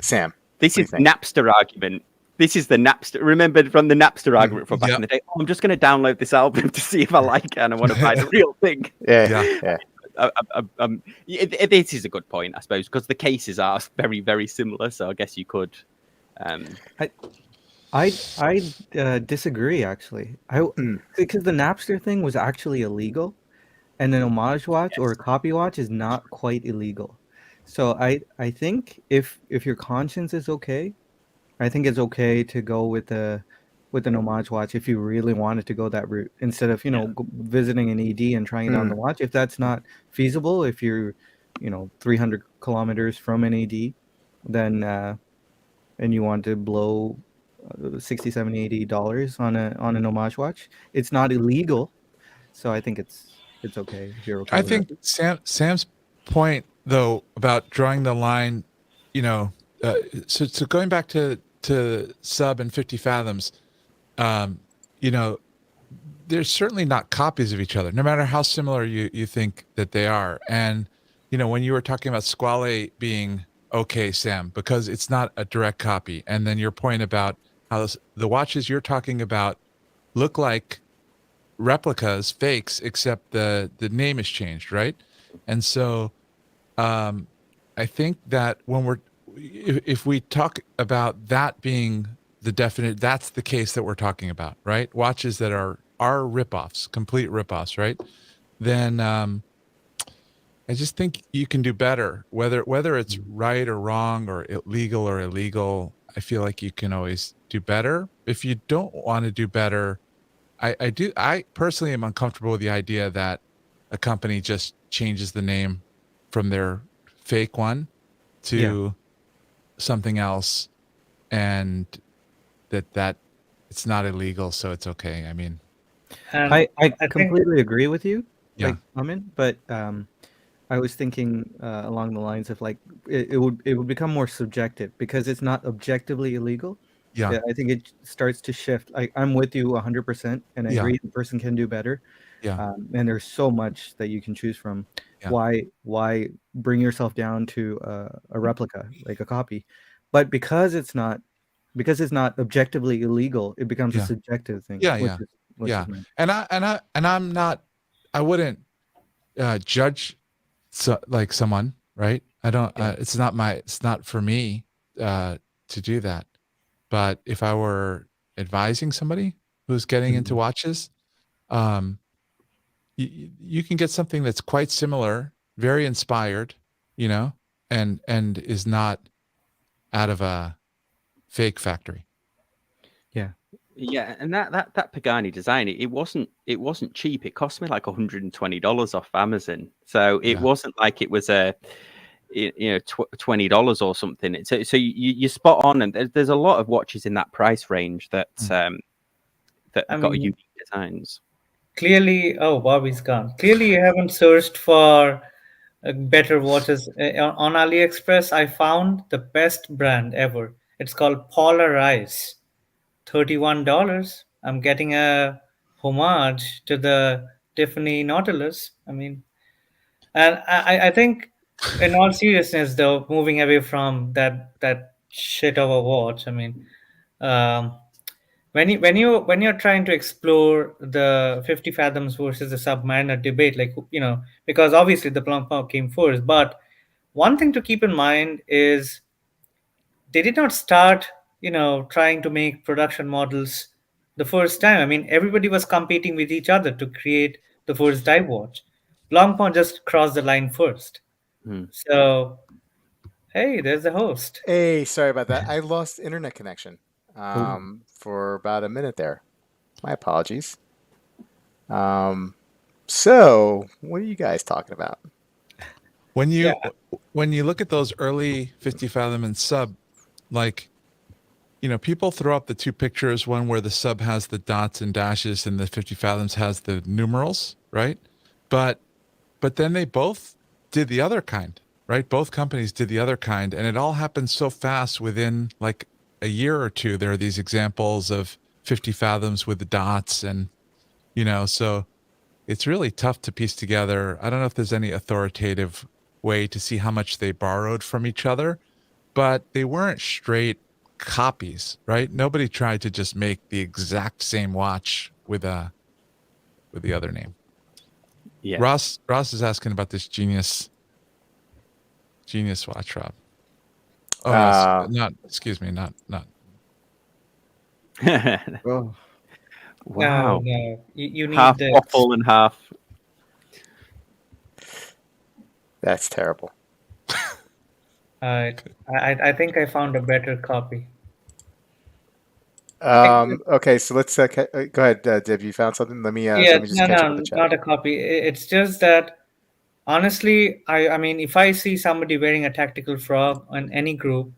Sam, this is Napster argument. This is the Napster. Remember from the Napster argument from back in the day? Oh, I'm just going to download this album to see if I like it and I want to buy the real thing. Yeah. This is a good point, I suppose, because the cases are very, very similar. So I guess you could. I disagree, actually. Because the Napster thing was actually illegal, and an homage watch or a copy watch is not quite illegal. So I think if your conscience is okay, I think it's okay to go with an homage watch if you really wanted to go that route, instead of visiting an ED and trying it on the watch. If that's not feasible, if you're 300 kilometers from an ED, then and you want to blow $60, $70, $80 on an homage watch, it's not illegal. So I think it's okay if you're okay. I think Sam's point, though, about drawing the line, so going back to Sub and 50 Fathoms, they're certainly not copies of each other, no matter how similar you think that they are. And when you were talking about Squale being okay, Sam, because it's not a direct copy, and then your point about how the watches you're talking about look like replicas, fakes, except the name is changed, right? And so I think that if we talk about that being the definite, that's the case that we're talking about, right? Watches that are ripoffs, complete ripoffs, right? Then I just think you can do better, whether it's right or wrong or illegal or illegal. I feel like you can always do better. If you don't want to do better, I personally am uncomfortable with the idea that a company just changes the name from their fake one to something else, and that it's not illegal, so it's okay. I mean, I completely agree with you, Yeah. Amin, but I was thinking along the lines of like it would become more subjective because it's not objectively illegal. Yeah. I think it starts to shift. I'm with you 100%, and I agree the person can do better. Yeah. And there's so much that you can choose from. Yeah. Why bring yourself down to a replica, like a copy? But because it's not objectively illegal, it becomes a subjective thing. Yeah. And I'm not I wouldn't judge someone, right? I don't. It's not for me to do that. But if I were advising somebody who's getting into watches, um, you can get something that's quite similar, very inspired, and is not out of a fake factory. Yeah, and that Pagani design, it wasn't cheap. It cost me like $120 off Amazon. So it wasn't like it was a $20 or something. So you're spot on, and there's a lot of watches in that price range that got unique designs. Clearly, oh, Bobby's gone. Clearly, you haven't searched for better watches on AliExpress. I found the best brand ever. It's called Polarize. $31. I'm getting a homage to the Tiffany Nautilus. I mean, and I think, in all seriousness, though, moving away from that shit of a watch, I mean, um, when you're trying to explore the 50 fathoms versus the Submariner debate, like because obviously the Blancpain came first, but one thing to keep in mind is they did not start trying to make production models the first time. I mean, everybody was competing with each other to create the first dive watch. Blancpain just crossed the line first. So hey, there's the host. Hey, sorry about that. I lost internet connection for about a minute there. My apologies. So what are you guys talking about? When you look at those early 50 fathom and sub, like, people throw up the two pictures, one where the sub has the dots and dashes and the 50 fathoms has the numerals, right? But then they both did the other kind, right? Both companies did the other kind, and it all happened so fast within like a year or two. There are these examples of 50 fathoms with the dots, and so it's really tough to piece together. I don't know if there's any authoritative way to see how much they borrowed from each other, but they weren't straight copies, right? Nobody tried to just make the exact same watch with the other name. Yeah. Ross is asking about this genius watch, Rob. Oh, no, excuse me, not. Oh, Wow. No. You need Half this. waffle and half. That's terrible. I think I found a better copy. Okay, so let's go ahead, Deb. You found something? Let me just catch up with the chat. Not a copy. It's just that honestly, I mean, if I see somebody wearing a tactical frog on any group,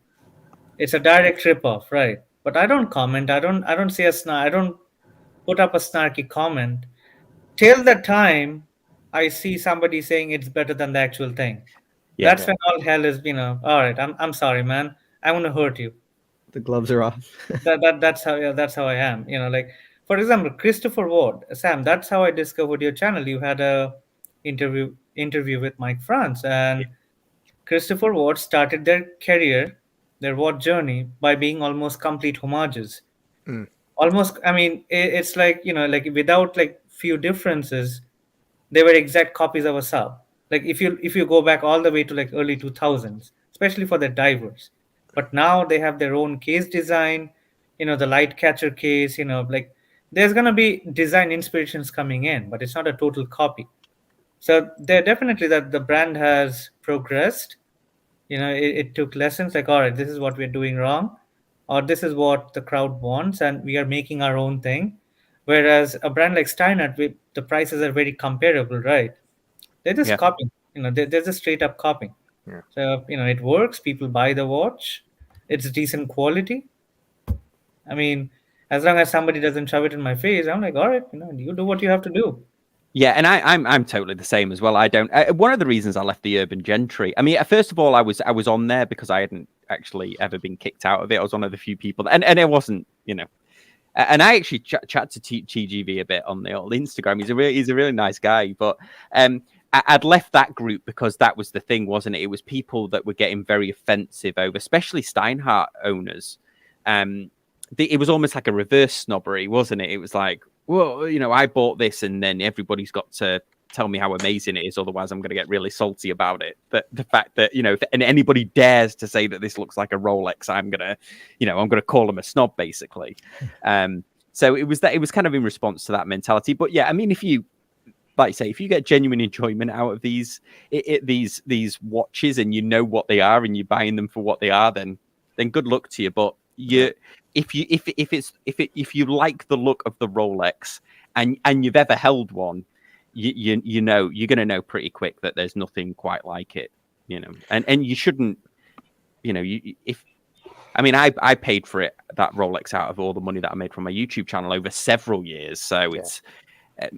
it's a direct rip-off, right? But I don't comment. I don't say I don't put up a snarky comment till the time I see somebody saying it's better than the actual thing. Yeah. That's when all hell is, all right, I'm sorry, man. I'm gonna hurt you. the gloves are off. That's how I am. Like, for example, Christopher Ward, Sam. That's how I discovered your channel. You had a interview with Mike France, and Christopher Ward started their career, their Ward journey, by being almost complete homages. Almost, I mean, it's like like without like few differences, they were exact copies of a sub. Like if you go back all the way to like early 2000s, especially for the divers. But now they have their own case design, the light catcher case, like there's gonna be design inspirations coming in, but it's not a total copy. So they're definitely that the brand has progressed. It took lessons like, all right, this is what we're doing wrong, or this is what the crowd wants, and we are making our own thing. Whereas a brand like Steinert, the prices are very comparable, right? They're just copying. They're just straight up copying. Yeah. So it works. People buy the watch. It's decent quality. I mean, as long as somebody doesn't shove it in my face, I'm like, all right, you do what you have to do. Yeah, and I'm totally the same as well. I don't. One of the reasons I left the Urban Gentry. I mean, first of all, I was on there because I hadn't actually ever been kicked out of it. I was one of the few people, and it wasn't, And I actually chat to TGV a bit on the old Instagram. He's a really nice guy, but I'd left that group because that was the thing, wasn't it? It was people that were getting very offensive over, especially Steinhardt owners. It was almost like a reverse snobbery, wasn't it? It was like, well, I bought this, and then everybody's got to tell me how amazing it is. Otherwise, I'm going to get really salty about it. But the fact that, if anybody dares to say that this looks like a Rolex, I'm going to call them a snob, basically. So it was kind of in response to that mentality. But yeah, I mean, if you get genuine enjoyment out of these watches, and you know what they are, and you're buying them for what they are, then good luck to you. But if you like the look of the Rolex, and you've ever held one, you're going to know pretty quick that there's nothing quite like it, and you shouldn't, I paid for that Rolex out of all the money that I made from my YouTube channel over several years. So it's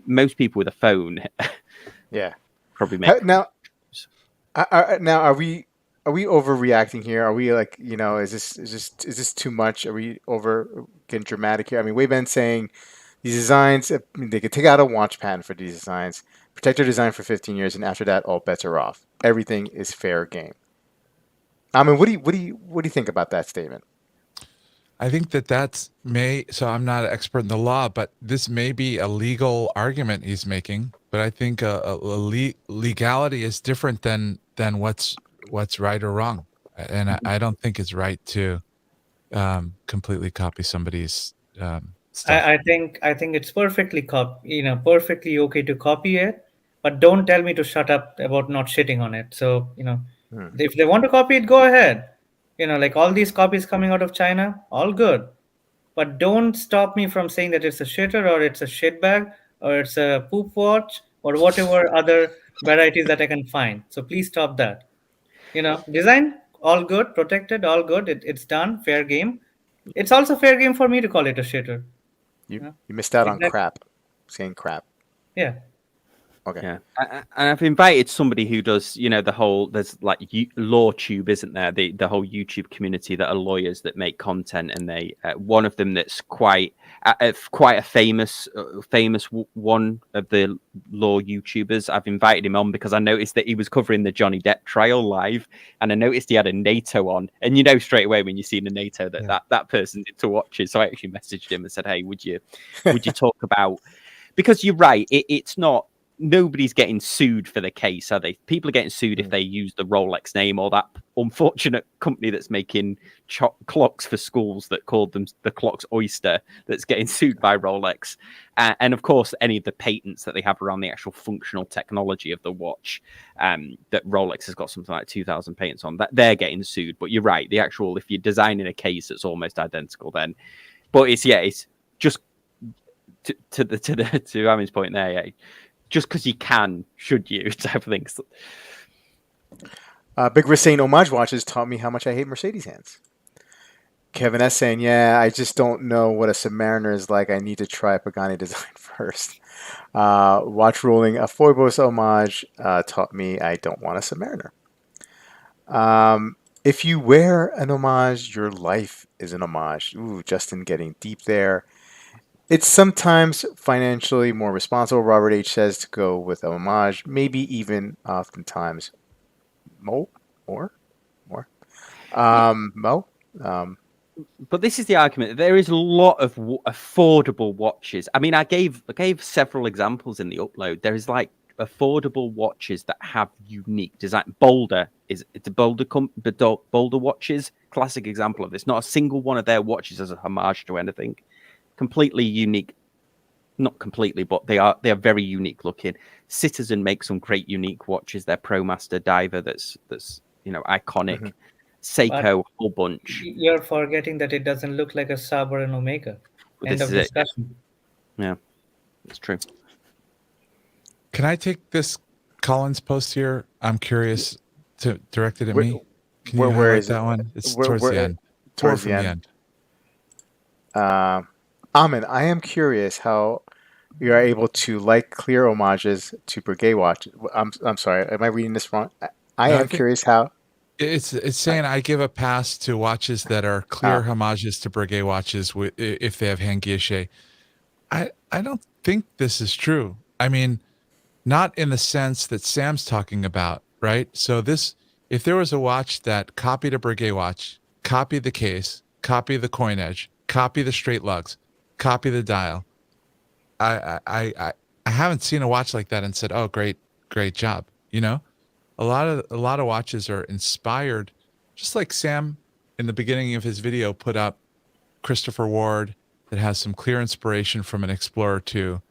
most people with a phone, probably make now. Are we overreacting here? Are we like, is this too much? Are we over getting dramatic here? I mean, Weiben's saying these designs, they could take out a watch patent for these designs, protect their design for 15 years, and after that, all bets are off. Everything is fair game. I mean, what do you think about that statement? I think so I'm not an expert in the law, but this may be a legal argument he's making. But I think legality is different than what's right or wrong. And I don't think it's right to completely copy somebody's stuff. I think it's perfectly perfectly okay to copy it, but don't tell me to shut up about not shitting on it. So, if they want to copy it, go ahead. Like all these copies coming out of China, all good. But don't stop me from saying that it's a shitter, or it's a shit bag, or it's a poop watch, or whatever other varieties that I can find. So please stop that. Design, all good, protected, all good. It's done, fair game. It's also fair game for me to call it a shitter. You missed out on crap, saying crap. Yeah. Okay. Yeah, and I've invited somebody who does, there's like LawTube, isn't there? The whole YouTube community that are lawyers that make content, and they one of them that's quite a famous one of the law YouTubers. I've invited him on because I noticed that he was covering the Johnny Depp trial live, and I noticed he had a NATO on, and straight away when you see the NATO that person's into watches. So I actually messaged him and said, hey, would you talk about, because you're right, it's not. Nobody's getting sued for the case, are they? People are getting sued if they use the Rolex name, or that unfortunate company that's making clocks for schools that called them the Clocks Oyster that's getting sued by Rolex. And of course, any of the patents that they have around the actual functional technology of the watch, that Rolex has got something like 2,000 patents on, that they're getting sued. But you're right, the actual, if you're designing a case that's almost identical, then, but it's just to Amin's point there, yeah. Just because you can, should you, type of things. Big Risk saying homage watches taught me how much I hate Mercedes hands. Kevin S saying, I just don't know what a Submariner is like. I need to try a Pagani design first. Watch rolling a Phoibos homage taught me I don't want a Submariner. If you wear an homage, your life is an homage. Ooh, Justin getting deep there. It's sometimes financially more responsible, Robert H. says, to go with a homage, maybe even oftentimes more. But this is the argument. There is a lot of affordable watches. I mean, I gave several examples in the upload. There is like affordable watches that have unique design. It's a Boulder watches, classic example of this. Not a single one of their watches is a homage to anything. Completely unique, not completely, but they are very unique looking. Citizen makes some great unique watches. Their ProMaster diver that's iconic. Mm-hmm. Seiko, whole bunch. You're forgetting that it doesn't look like a Saab or an Omega. End of discussion. Yeah, it's true. Can I take this Collins post here? I'm curious to direct it at me. Can you where is that one? It's towards the end. Towards the end. Amin, I am curious how you are able to like clear homages to Breguet watches. I'm sorry, am I reading this wrong? I am curious how. It's saying I give a pass to watches that are clear homages to Breguet watches if they have hand guilloche. I don't think this is true. I mean, not in the sense that Sam's talking about, right? So if there was a watch that copied a Breguet watch, copied the case, copied the coin edge, copy the straight lugs, copy the dial, I I haven't seen a watch like that and said, "Oh, great job." You know, a lot of watches are inspired, just like Sam in the beginning of his video put up Christopher Ward that has some clear inspiration from an Explorer 2.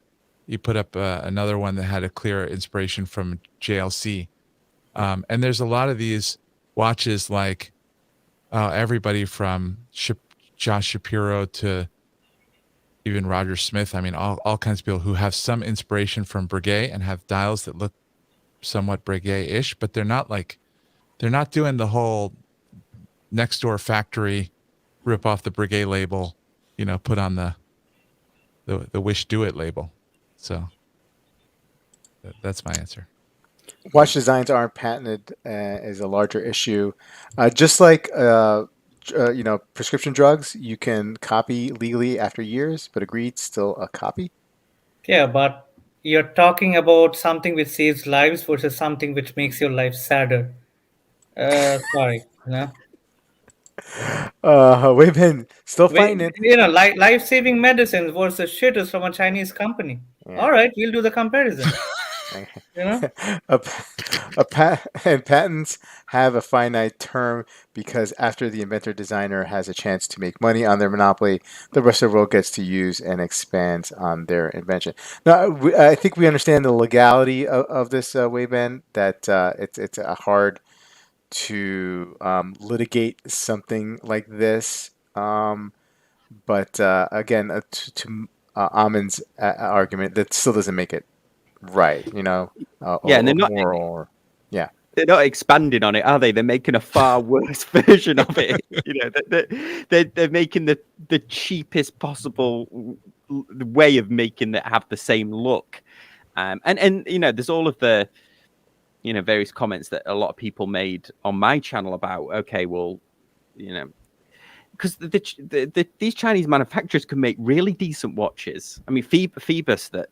He put up another one that had a clear inspiration from JLC. And there's a lot of these watches like everybody from Josh Shapiro to even Roger Smith. I mean, all kinds of people who have some inspiration from Breguet and have dials that look somewhat Breguet-ish, but they're not doing the whole next door factory rip off the Breguet label, put on the Wish Do It label. So that's my answer. Watch designs aren't patented is a larger issue. Just like prescription drugs, you can copy legally after years, but agreed, still a copy. Yeah, but you're talking about something which saves lives versus something which makes your life sadder. Sorry, We've been still fighting it. life-saving medicines versus shit is from a Chinese company. Yeah. All right, we'll do the comparison. And patents have a finite term because after the inventor designer has a chance to make money on their monopoly, the rest of the world gets to use and expand on their invention. Now, I think we understand the legality of this waveband, that it's hard to litigate something like this. But again, to Amin's argument, that still doesn't make it right, and they're not moral, or they're not expanding on it, are they? They're making a far worse version of it. They're making the cheapest possible way of making it have the same look. And there's all of the various comments that a lot of people made on my channel about, okay, well, because these Chinese manufacturers can make really decent watches. I mean, Phoebus that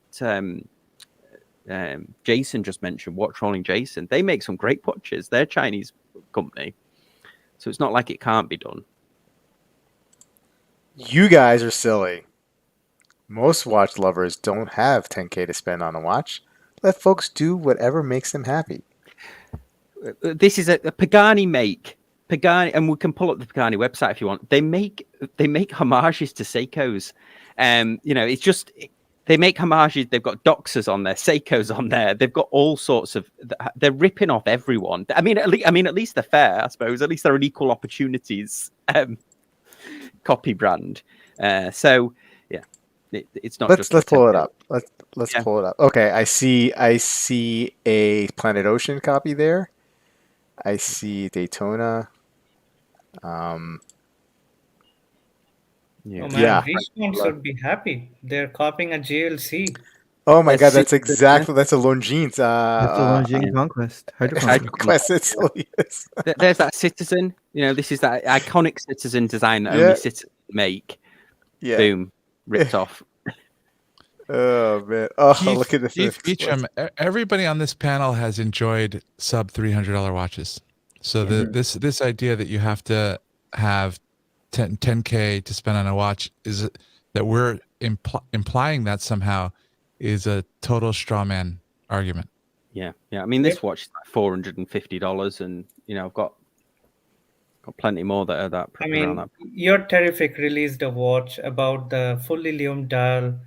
Jason just mentioned, Watch Rolling Jason, they make some great watches. They're a Chinese company, so it's not like it can't be done. You guys are silly. Most watch lovers don't have 10K to spend on a watch. Let folks do whatever makes them happy. This is a Pagani make. Pagani, and we can pull up the Pagani website if you want. They make homages to Seikos. It's just they make homages. They've got Doxers on there, Seikos on there. They've got all sorts of. They're ripping off everyone. I mean, at least they're fair, I suppose. At least they're an equal opportunities copy brand. So yeah, it's not. Let's pull it up. Let's pull it up. Okay, I see a Planet Ocean copy there. I see Daytona. Oh man, Richmond should be happy. They're copying a JLC. Oh my God, that's a Longines. That's a Longines Conquest. Conquest, it really is. There's that Citizen. This is that iconic Citizen design that only Citizen make. Yeah. Boom, ripped off. Oh man! Oh, Keith, look at this. Beecham, everybody on this panel has enjoyed sub $300 watches. So this idea that you have to have 10K to spend on a watch is that we're implying that somehow is a total straw man argument. Yeah. I mean, this watch is like $450, and I've got plenty more that are that. I mean, You're Terrific released a watch about the fully lumed dial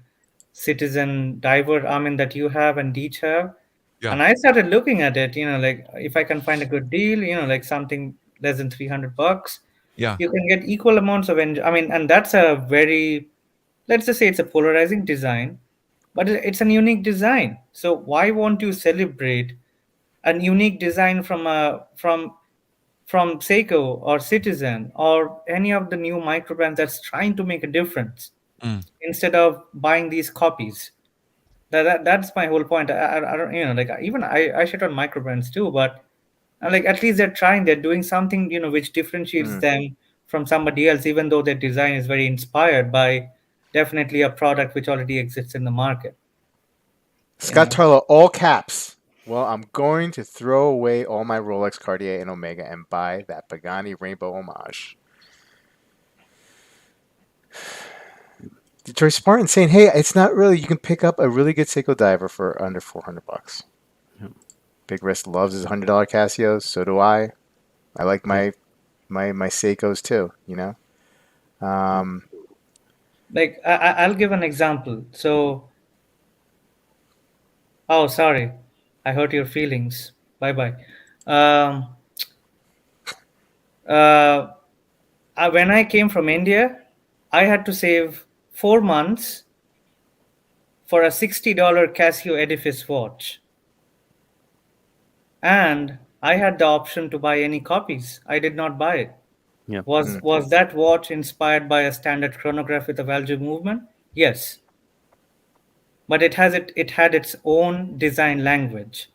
Citizen diver, Amin, that you have and Deech have. Yeah. And I started looking at it, like if I can find a good deal, like something less than $300, you can get equal amounts of and that's a very, let's just say it's a polarizing design, but it's a unique design. So why won't you celebrate a unique design from Seiko or Citizen or any of the new micro brands that's trying to make a difference instead of buying these copies? That's my whole point. I don't, even I shit on micro brands too, but at least they're doing something, which differentiates them from somebody else, even though their design is very inspired by definitely a product which already exists in the market. Scott Tarlow, all caps. Well, I'm going to throw away all my Rolex, Cartier, and Omega and buy that Pagani Rainbow Homage. Detroit Smart and saying, hey, it's not really. You can pick up a really good Seiko diver for under $400. Yep. Big Wrist loves his $100 Casios. So do I. I like my Seikos too. You know. Like I'll give an example. So, oh, sorry, I hurt your feelings. Bye bye. Um, uh, when I came from India, I had to save 4 months for a $60 Casio Edifice watch, and I had the option to buy any copies. I did not buy it. Yeah. Was that watch inspired by a standard chronograph with a value movement? Yes, but it had its own design language.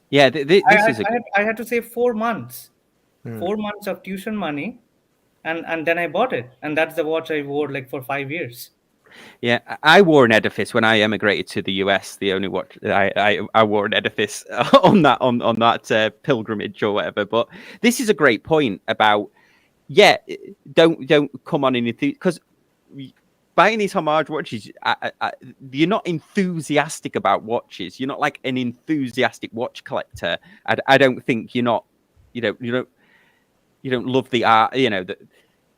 Yeah, this is a I had to save 4 months, 4 months of tuition money, and then I bought it, and that's the watch I wore like for 5 years. Yeah, I wore an Edifice when I emigrated to the US. The only watch I wore an Edifice on that pilgrimage or whatever. But this is a great point about don't come on in because buying these homage watches, you're not enthusiastic about watches. You're not like an enthusiastic watch collector. I don't think you don't love the art.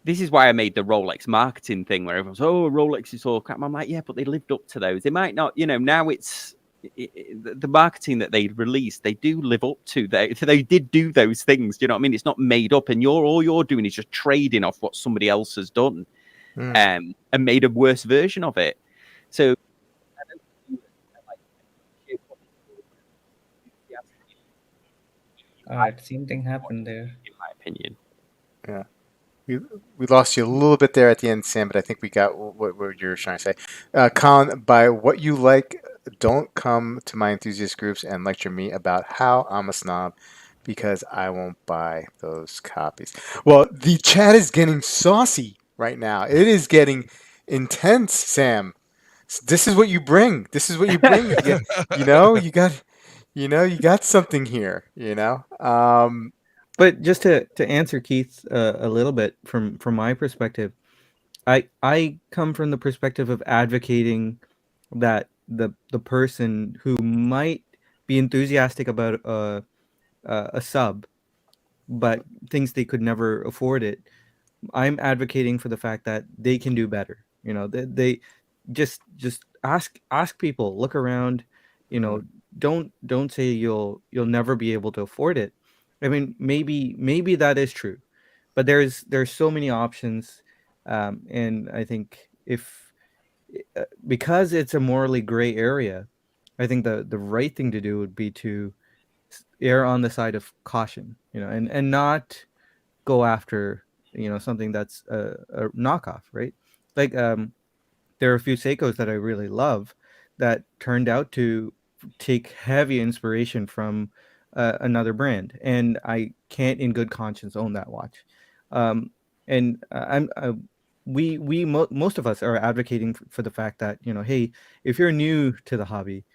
This is why I made the Rolex marketing thing where everyone's, oh, Rolex is all crap. I'm like, yeah, but they lived up to those. They might not, now it's the marketing that they released, they do live up to. They did do those things. Do you know what I mean? It's not made up, and all you're doing is just trading off what somebody else has done and made a worse version of it. So All right, same thing happened there. in my opinion. Yeah. We lost you a little bit there at the end, Sam, but I think we got what you're trying to say. Colin, by what you like, don't come to my enthusiast groups and lecture me about how I'm a snob because I won't buy those copies. Well, the chat is getting saucy right now. It is getting intense, Sam. This is what you bring. This is what you bring. You got something here. But just to answer Keith a little bit from my perspective, I come from the perspective of advocating that the person who might be enthusiastic about a sub, but thinks they could never afford it. I'm advocating for the fact that they can do better. They just ask people, look around. Don't say you'll never be able to afford it. I mean, maybe that is true, but there's so many options, and I think if because it's a morally gray area, I think the right thing to do would be to err on the side of caution, and not go after something that's a knockoff, right? Like there are a few Seikos that I really love that turned out to take heavy inspiration from another brand, and I can't, in good conscience, own that watch. And most of us are advocating for the fact that hey, if you're new to the hobby,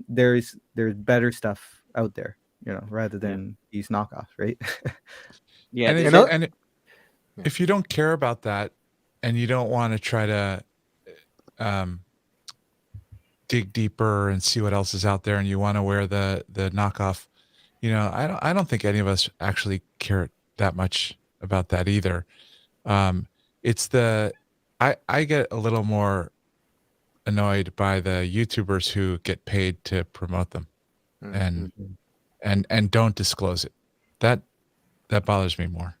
there's better stuff out there, rather than these knockoffs, right? Yeah, and if you don't care about that, and you don't want to try to dig deeper and see what else is out there, and you want to wear the knockoff, I don't think any of us actually care that much about that either. It's I get a little more annoyed by the YouTubers who get paid to promote them and don't disclose it. That bothers me more.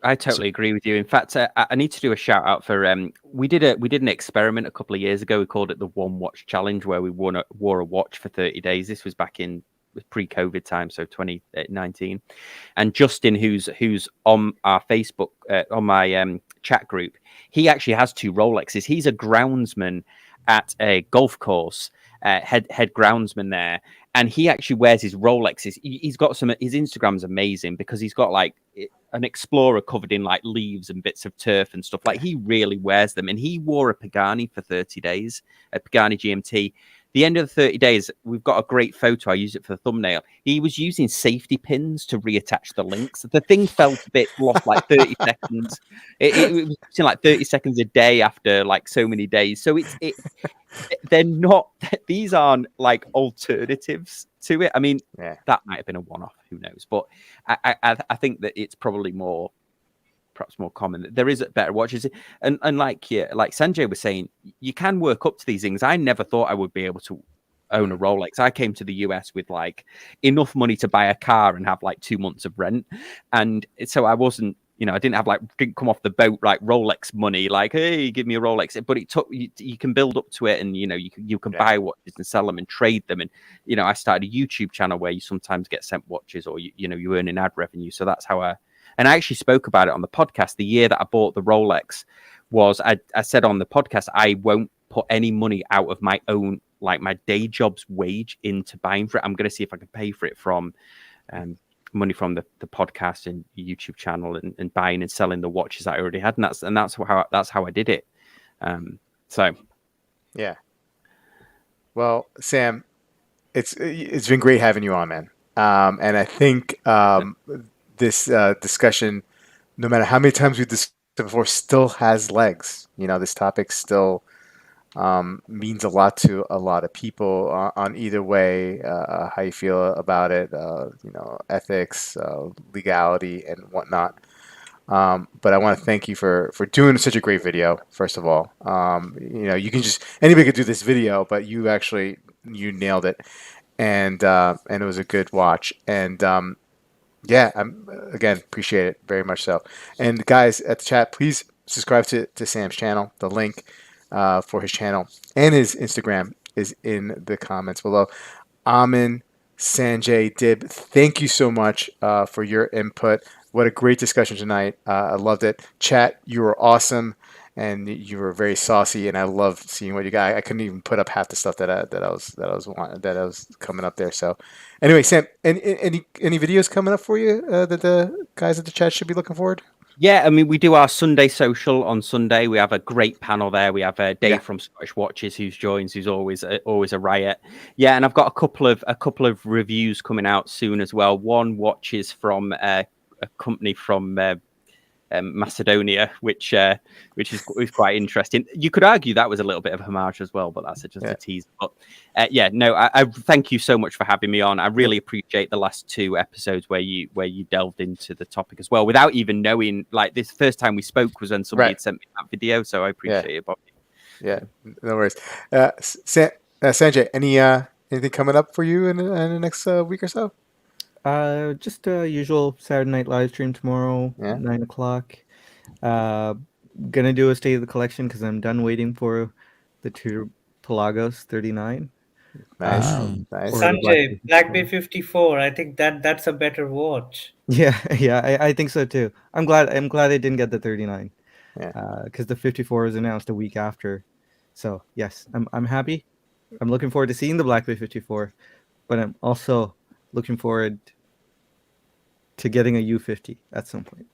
I totally agree with you. In fact, I need to do a shout out for we did an experiment a couple of years ago. We called it the One Watch Challenge, where we wore a watch for 30 days. This was back in pre-COVID time, so 2019. And Justin, who's on our Facebook on my chat group, he actually has 2 Rolexes. He's a groundsman at a golf course, head groundsman there, and he actually wears his Rolexes. He's got his Instagram's amazing because he's got like an Explorer covered in like leaves and bits of turf and stuff. Like, he really wears them, and he wore a Pagani for 30 days, a Pagani GMT. the end of the 30 days, we've got a great photo. I used it for the thumbnail. He was using safety pins to reattach the links. The thing felt a bit lost, like 30 seconds. It was using like 30 seconds a day after like so many days. So they're not, these aren't like alternatives to it. I mean, that might have been a one-off, who knows? But I think that it's probably perhaps more common. There is better watches, and like Sanjay was saying, you can work up to these things. I never thought I would be able to own a Rolex. I came to the US with like enough money to buy a car and have like 2 months of rent, and so I wasn't, I didn't come off the boat like Rolex money, like, hey, give me a Rolex. But it took you can build up to it, and you can buy watches and sell them and trade them. And I started a YouTube channel where you sometimes get sent watches, or you earn an ad revenue. So that's how and I actually spoke about it on the podcast. The year that I bought the Rolex was, I said on the podcast, I won't put any money out of my own, like my day job's wage, into buying for it. I'm going to see if I can pay for it from money from the podcast and YouTube channel, and buying and selling the watches that I already had. And that's how I did it. So, yeah. Well, Sam, it's been great having you on, man. And I think this discussion, no matter how many times we've discussed it before, still has legs. This topic still means a lot to a lot of people on either way, how you feel about it, ethics, legality, and whatnot. But I want to thank you for doing such a great video, first of all. You can anybody could do this video, but you nailed it. And it was a good watch. And yeah, again, appreciate it very much so. And guys at the chat, please subscribe to Sam's channel. The link for his channel and his Instagram is in the comments below. Amin, Sanjay, Dib, thank you so much for your input. What a great discussion tonight. I loved it. Chat, you were awesome, and you were very saucy, and I love seeing what you got. I couldn't even put up half the stuff that I was coming up there. So, anyway, Sam, any videos coming up for you that the guys at the chat should be looking forward? Yeah, I mean, we do our Sunday social on Sunday. We have a great panel there. We have Dave from Scottish Watches who's always a riot. Yeah, and I've got a couple of reviews coming out soon as well. One watch is from a company from Macedonia, which is quite interesting. You could argue that was a little bit of a homage as well, but that's just a tease. But I thank you so much for having me on. I really appreciate the last 2 episodes where you delved into the topic as well without even knowing. Like, this first time we spoke was when somebody had sent me that video, so I appreciate it, Bobby. Yeah, no worries. Sanjay, anything coming up for you in the next week or so? Just usual Saturday night live stream tomorrow, 9 o'clock. Gonna do a state of the collection because I'm done waiting for the 2 Pelagos 39. Nice. Sanjay, Black Bay 54. I think that's a better watch. Yeah, I think so too. I'm glad I didn't get the 39. Because the 54 was announced a week after. So yes, I'm happy. I'm looking forward to seeing the Black Bay 54, but I'm also looking forward to getting a U50 at some point.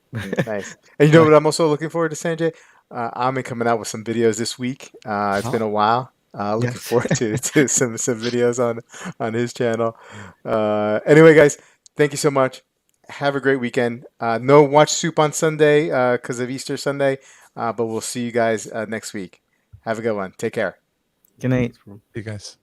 Nice. And you know what I'm also looking forward to, Sanjay? Amin coming out with some videos this week. It's been a while. Looking forward to some videos on his channel. Anyway, guys, thank you so much. Have a great weekend. No watch soup on Sunday because of Easter Sunday, but we'll see you guys next week. Have a good one. Take care. Good night. You guys.